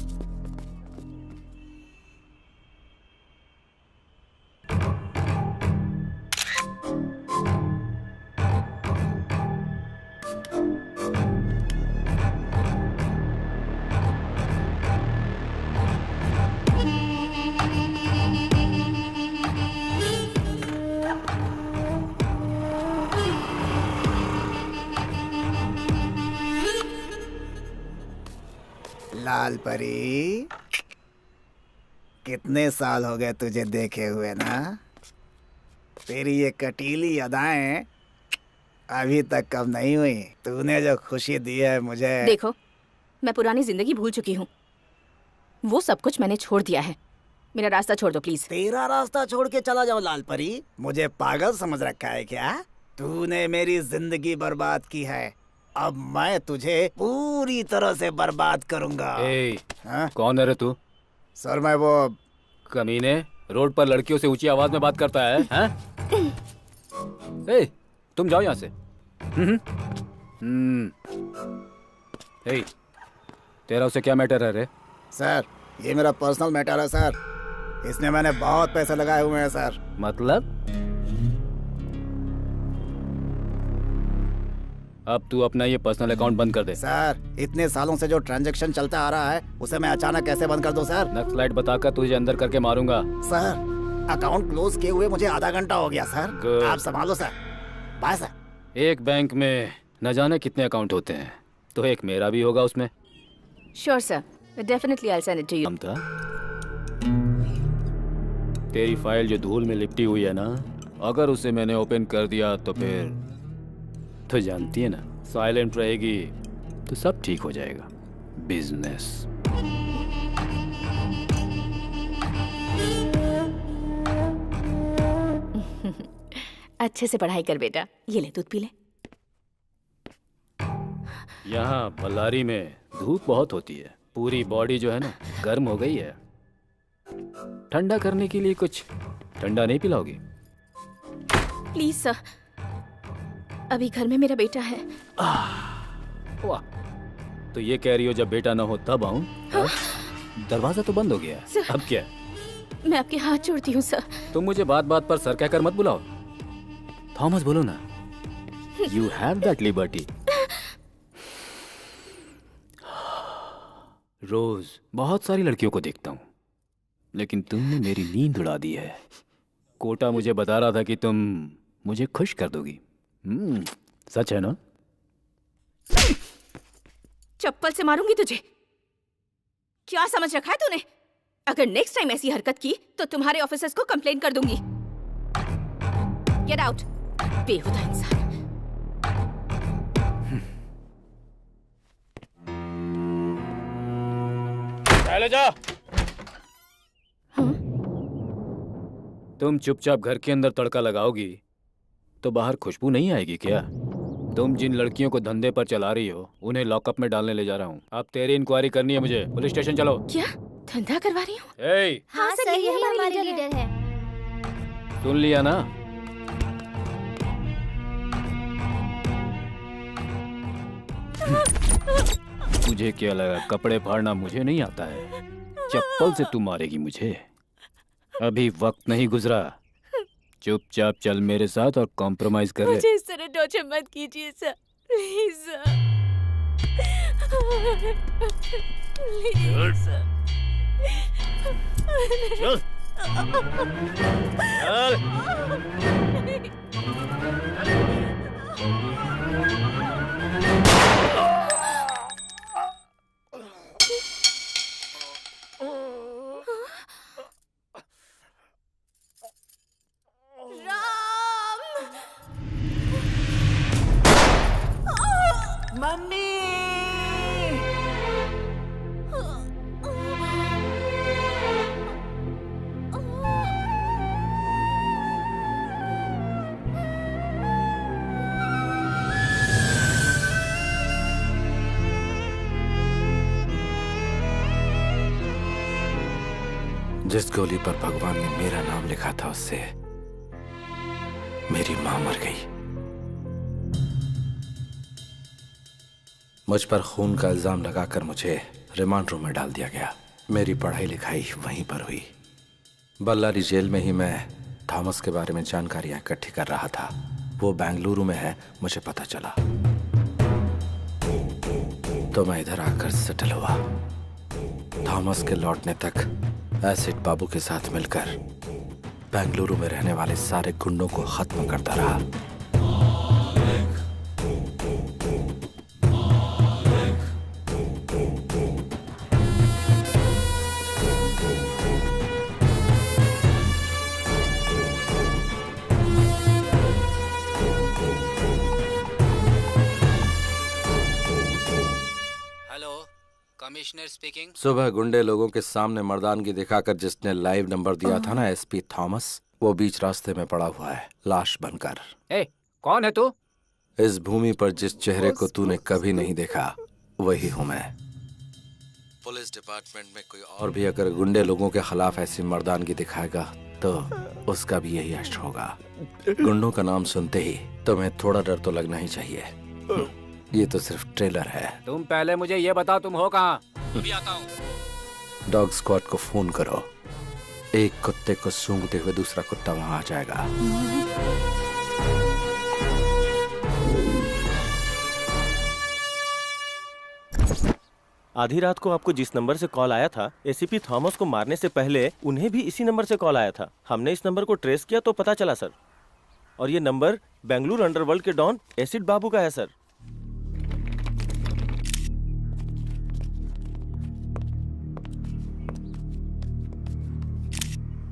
लाल परी, कितने साल हो गए तुझे देखे हुए ना। तेरी ये कटीली अदाएं अभी तक कब नहीं हुई। तूने जो खुशी दी है मुझे। देखो, मैं पुरानी जिंदगी भूल चुकी हूँ। वो सब कुछ मैंने छोड़ दिया है। मेरा रास्ता छोड़ दो प्लीज। तेरा रास्ता छोड़ के चला जाऊं लाल परी? मुझे पागल समझ रखा है क्या? तूने मेरी जिंदगी बर्बाद की है, अब मैं तुझे पूरी तरह से बर्बाद करूंगा। हाँ? कौन है रे तू? सर मैं वो कमीने, रोड पर लड़कियों से ऊंची आवाज में बात करता है, हैं? ए, तुम जाओ यहाँ से। ए, तेरा उसे क्या मैटर है रे? सर ये मेरा पर्सनल मैटर है सर, इसमें मैंने बहुत पैसे लगाए हुए हैं सर। मतलब? अब तू अपना ये पर्सनल अकाउंट बंद कर दे। सर इतने सालों से जो ट्रांजैक्शन चलता आ रहा है उसे मैं अचानक कैसे बंद कर दूं सर? नक्सलाइट बताकर तुझे अंदर करके मारूंगा। सर अकाउंट क्लोज किए हुए मुझे आधा घंटा हो गया सर। Good. आप संभालो सर। Bye sir. एक बैंक में न जाने कितने अकाउंट होते हैं, तो एक मेरा भी होगा उसमें। Sure sir, definitely I will send it to you. था तेरी फाइल जो धूल में लिपटी हुई है ना, अगर उसे मैंने ओपन कर दिया तो फिर तो जानती है ना, साइलेंट रहेगी तो सब ठीक हो जाएगा। बिजनेस। अच्छे से पढ़ाई कर बेटा। ये ले दूध पी ले। यहाँ बल्लारी में धूप बहुत होती है, पूरी बॉडी जो है ना गर्म हो गई है। ठंडा करने के लिए कुछ ठंडा नहीं पिलाओगी? प्लीज सर, अभी घर में मेरा बेटा है। वाह, तो ये कह रही हो जब बेटा ना हो तब आऊं? दरवाजा तो बंद हो गया है, अब क्या? मैं आपके हाथ जोड़ती हूँ सर। तुम मुझे बात बात पर सर कहकर मत बुलाओ। थॉमस बोलो ना। You have that liberty. रोज बहुत सारी लड़कियों को देखता हूँ, लेकिन तुमने मेरी नींद उड़ा दी है। कोटा मुझे बता रहा था कि तुम मुझे खुश कर दोगी। सच है ना? चप्पल से मारूंगी तुझे। क्या समझ रखा है तूने? अगर नेक्स्ट टाइम ऐसी हरकत की तो तुम्हारे ऑफिसर्स को कंप्लेन कर दूंगी। गेट आउट, बेहुदा इंसान। चले जा। हाँ? तुम चुपचाप घर के अंदर तड़का लगाओगी तो बाहर खुशबू नहीं आएगी क्या? तुम जिन लड़कियों को धंधे पर चला रही हो उन्हें लॉकअप में डालने ले जा रहा हूँ। अब तेरी इंक्वायरी करनी है मुझे। पुलिस स्टेशन चलो। क्या धंधा करवा रही हूँ? ए, हाँ सर, यही हमारे लीडर है। सुन लिया ना? मुझे क्या लगा कपड़े फाड़ना मुझे नहीं आता है? चप्पल से तू मारेगी मुझे? अभी वक्त नहीं गुजरा। चुपचाप चल मेरे साथ और कॉम्प्रोमाइज कर ले। मुझे इस तरह टॉर्चर मत कीजिए sir, please sir. Please sir. चल। जिस गोली पर भगवान ने मेरा नाम लिखा था उससे मेरी मां मर गई। मुझ पर खून का इल्जाम लगाकर मुझे रिमांड रूम में डाल दिया गया। मेरी पढ़ाई लिखाई वहीं पर हुई। बल्लारी जेल में ही मैं थॉमस के बारे में जानकारियां इकट्ठी कर रहा था। वो बेंगलुरु में है, मुझे पता चला तो मैं इधर आकर सेटल हुआ। थॉमस के लौटने तक एसिड बाबू के साथ मिलकर बेंगलुरु में रहने वाले सारे गुंडों को खत्म करता रहा। Commissioner speaking. सुबह गुंडे लोगों के सामने मर्दानगी दिखाकर जिसने लाइव नंबर दिया था ना, एसपी थॉमस, वो बीच रास्ते में पड़ा हुआ है लाश बनकर। ए, कौन है तू? इस भूमि पर जिस चेहरे को तूने कभी नहीं देखा वही हूँ मैं। पुलिस डिपार्टमेंट में कोई और भी अगर गुंडे लोगों के खिलाफ ऐसी मर्दानगी दिखाएगा तो उसका भी यही अश्र होगा। गुंडों का नाम सुनते ही तुम्हें थोड़ा डर तो लगना ही चाहिए। ये तो सिर्फ ट्रेलर है। तुम पहले मुझे ये बताओ तुम हो कहाँ? अभी आता हूँ। डॉग स्क्वाड को फोन करो। एक कुत्ते को सूंघते हुए दूसरा कुत्ता वहां आ जाएगा। आधी रात को आपको जिस नंबर से कॉल आया था, एसीपी थॉमस को मारने से पहले उन्हें भी इसी नंबर से कॉल आया था। हमने इस नंबर को ट्रेस किया तो पता चला सर, और ये नंबर बेंगलुरु अंडरवर्ल्ड के डॉन एसिड बाबू का है सर।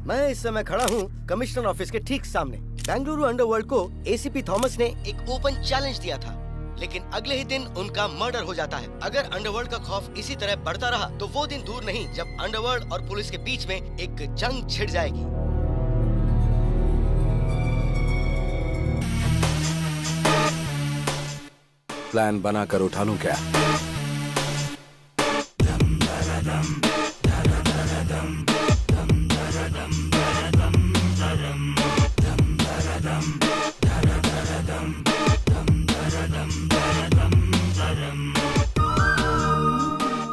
मैं इस समय खड़ा हूँ कमिश्नर ऑफिस के ठीक सामने। बेंगलुरु अंडरवर्ल्ड को एसीपी थॉमस ने एक ओपन चैलेंज दिया था, लेकिन अगले ही दिन उनका मर्डर हो जाता है। अगर अंडरवर्ल्ड का खौफ इसी तरह बढ़ता रहा तो वो दिन दूर नहीं जब अंडरवर्ल्ड और पुलिस के बीच में एक जंग छिड़ जाएगी। प्लान बनाकर उठा लूं क्या?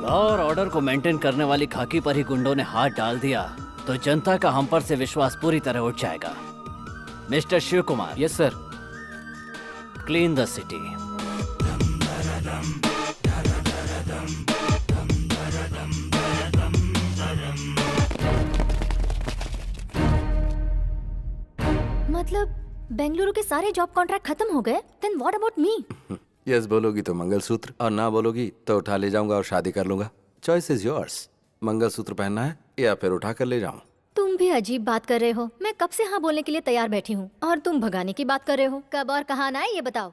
और ऑर्डर को मेंटेन करने वाली खाकी पर ही गुंडों ने हाथ डाल दिया तो जनता का हम पर से विश्वास पूरी तरह उठ जाएगा। Mister Shiv Kumar. Yes sir. Clean the city. मतलब बेंगलुरु के सारे जॉब कॉन्ट्रैक्ट खत्म हो गए? Then what about me? Yes बोलोगी तो मंगलसूत्र, और ना बोलोगी तो उठा ले जाऊंगा और शादी कर लूंगा। Choice is yours. मंगलसूत्र पहनना है या फिर उठा कर ले जाऊं? तुम भी अजीब बात कर रहे हो। मैं कब से हाँ बोलने के लिए तैयार बैठी हूँ और तुम भगाने की बात कर रहे हो। कब और कहाँ आना है ये बताओ।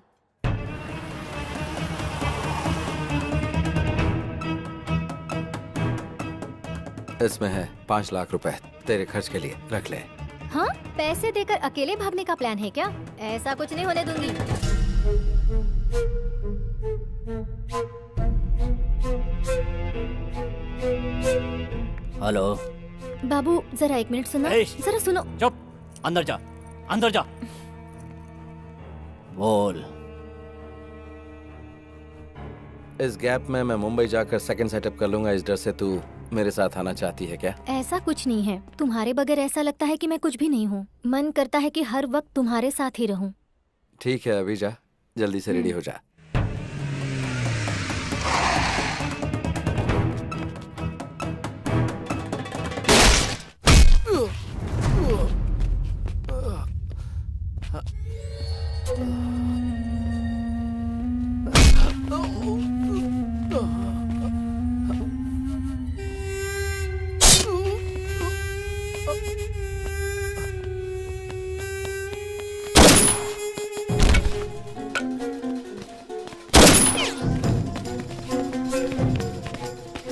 इसमें है 5 लाख रुपए तेरे खर्च के लिए, रख ले। हाँ, पैसे देकर अकेले भागने का प्लान है क्या? ऐसा कुछ नहीं होने दूंगी। हेलो बाबू, जरा 1 मिनट सुनो। जरा सुनो। चुप, अंदर जा, अंदर जा। बोल। इस गैप में मैं मुंबई जाकर सेकंड सेटअप कर लूंगा। इस डर से तू मेरे साथ आना चाहती है क्या? ऐसा कुछ नहीं है। तुम्हारे बगैर ऐसा लगता है कि मैं कुछ भी नहीं हूँ। मन करता है कि हर वक्त तुम्हारे साथ ही रहूं। ठीक है, अभी जा, जल्दी से रेडी हो जा।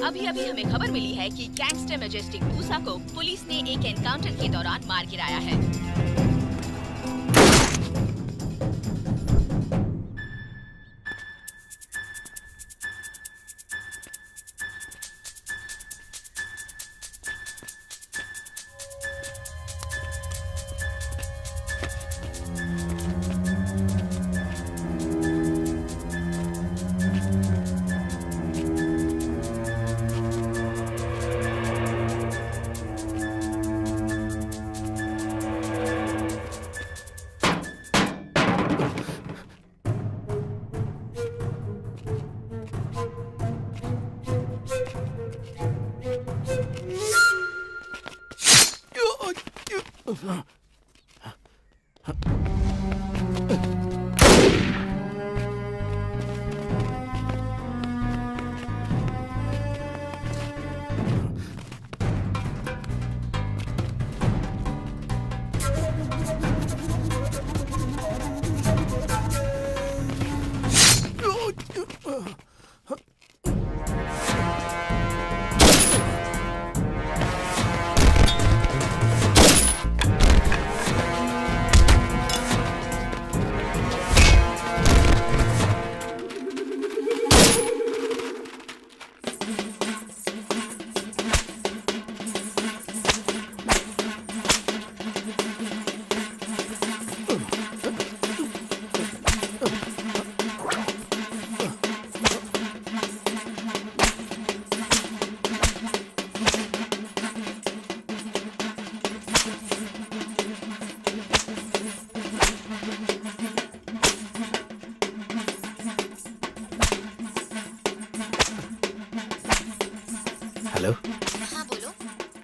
अभी अभी हमें खबर मिली है कि गैंगस्टर मैजेस्टिक मूसा को पुलिस ने एक एनकाउंटर के दौरान मार गिराया है।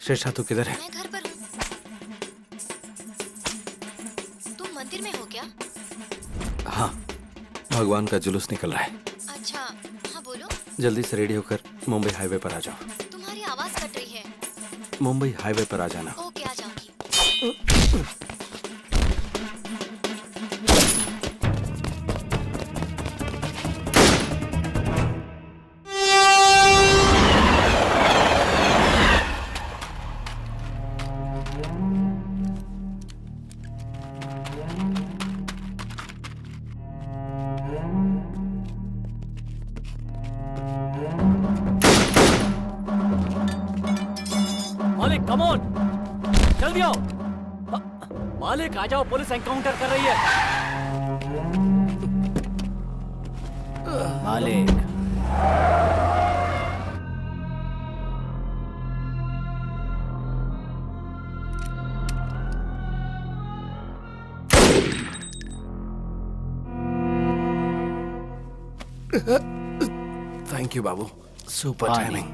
शेषा तू किधर है? मैं घर पर हूँ। तुम मंदिर में हो क्या? हाँ, भगवान का जुलूस निकल रहा है। अच्छा, हाँ बोलो। जल्दी से रेडी होकर मुंबई हाईवे पर आ जाओ। तुम्हारी आवाज कट रही है। मुंबई हाईवे पर आ जाना। ओके, आ जाऊंगी। मालिक कम ऑन, जल्दी आओ। मालिक आ जाओ, पुलिस एनकाउंटर कर रही है। मालिक थैंक यू बाबू, सुपर हाँ, टाइमिंग।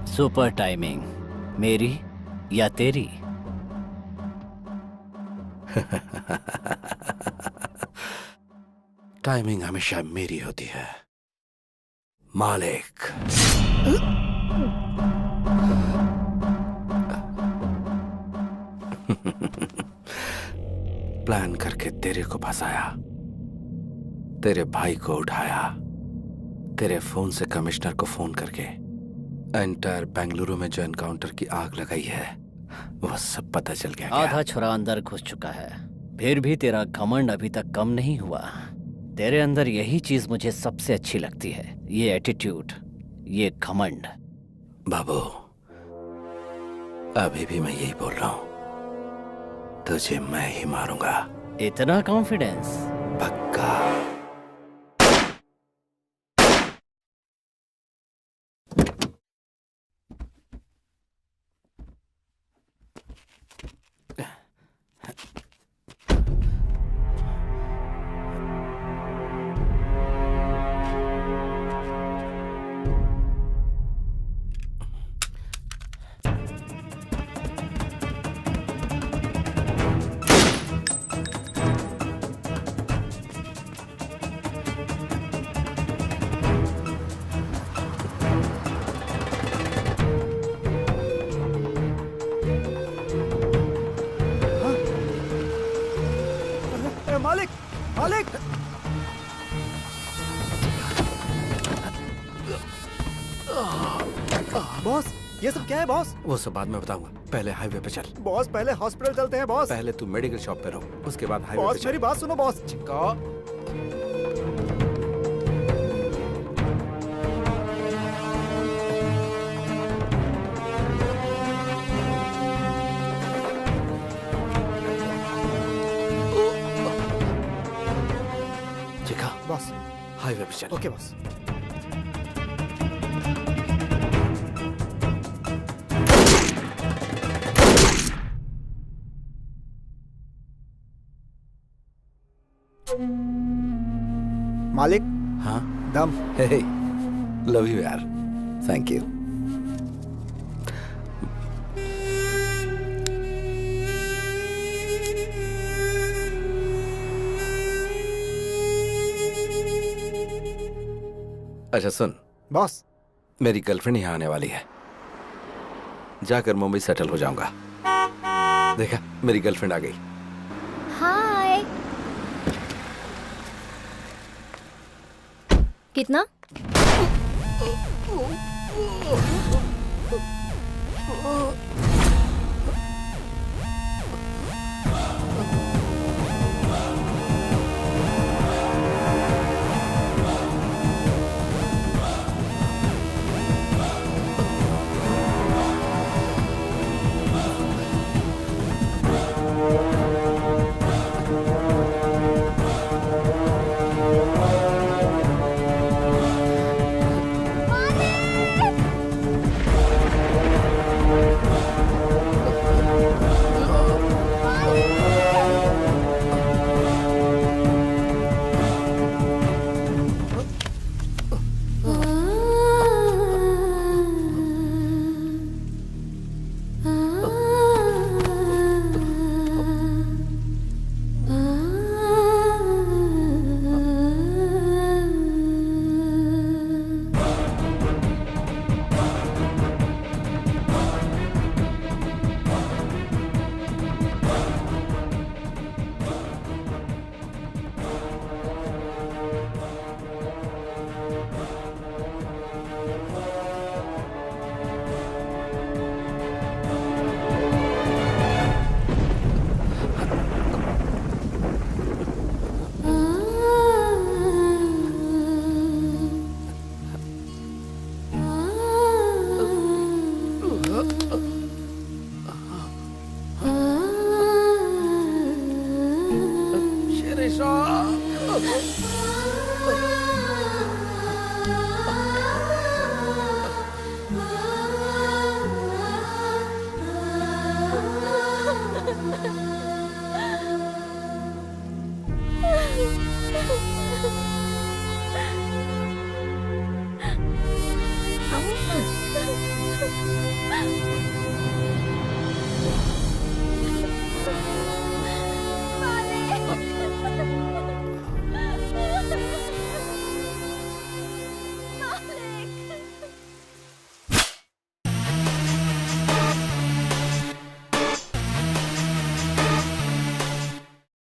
सुपर टाइमिंग, मेरी या तेरी? टाइमिंग हमेशा मेरी होती है मालिक। प्लान करके तेरे को फंसाया, तेरे भाई को उठाया, तेरे फोन से कमिश्नर को फोन करके एंटायर बेंगलुरु में जो एनकाउंटर की आग लगाई है वो सब पता चल गया। आधा छुरा अंदर घुस चुका है, फिर भी तेरा घमंड अभी तक कम नहीं हुआ। तेरे अंदर यही चीज मुझे सबसे अच्छी लगती है, ये एटीट्यूड, ये घमंड। बाबू, अभी भी मैं यही बोल रहा हूं, तुझे मैं ही मारूंगा। इतना कॉन्फिडेंस? पक्का। मालिक, मालिक! बॉस, ये सब क्या है बॉस? वो सब बाद में बताऊंगा, पहले हाईवे पे चल। बॉस पहले हॉस्पिटल चलते हैं बॉस। पहले तू मेडिकल शॉप पे रहो, उसके बाद हाईवे पे बॉस चल। मेरी बात सुनो बॉस। चिका, बॉस हाईवे पे चल। Okay boss. मालिक, हाँ, दम। हे, लव यू यार, थैंक यू। अच्छा सुन बॉस, मेरी गर्लफ्रेंड यहाँ आने वाली है, जाकर मुंबई सेटल हो जाऊंगा। देखा, मेरी गर्लफ्रेंड आ गई। हाय। कितना? था।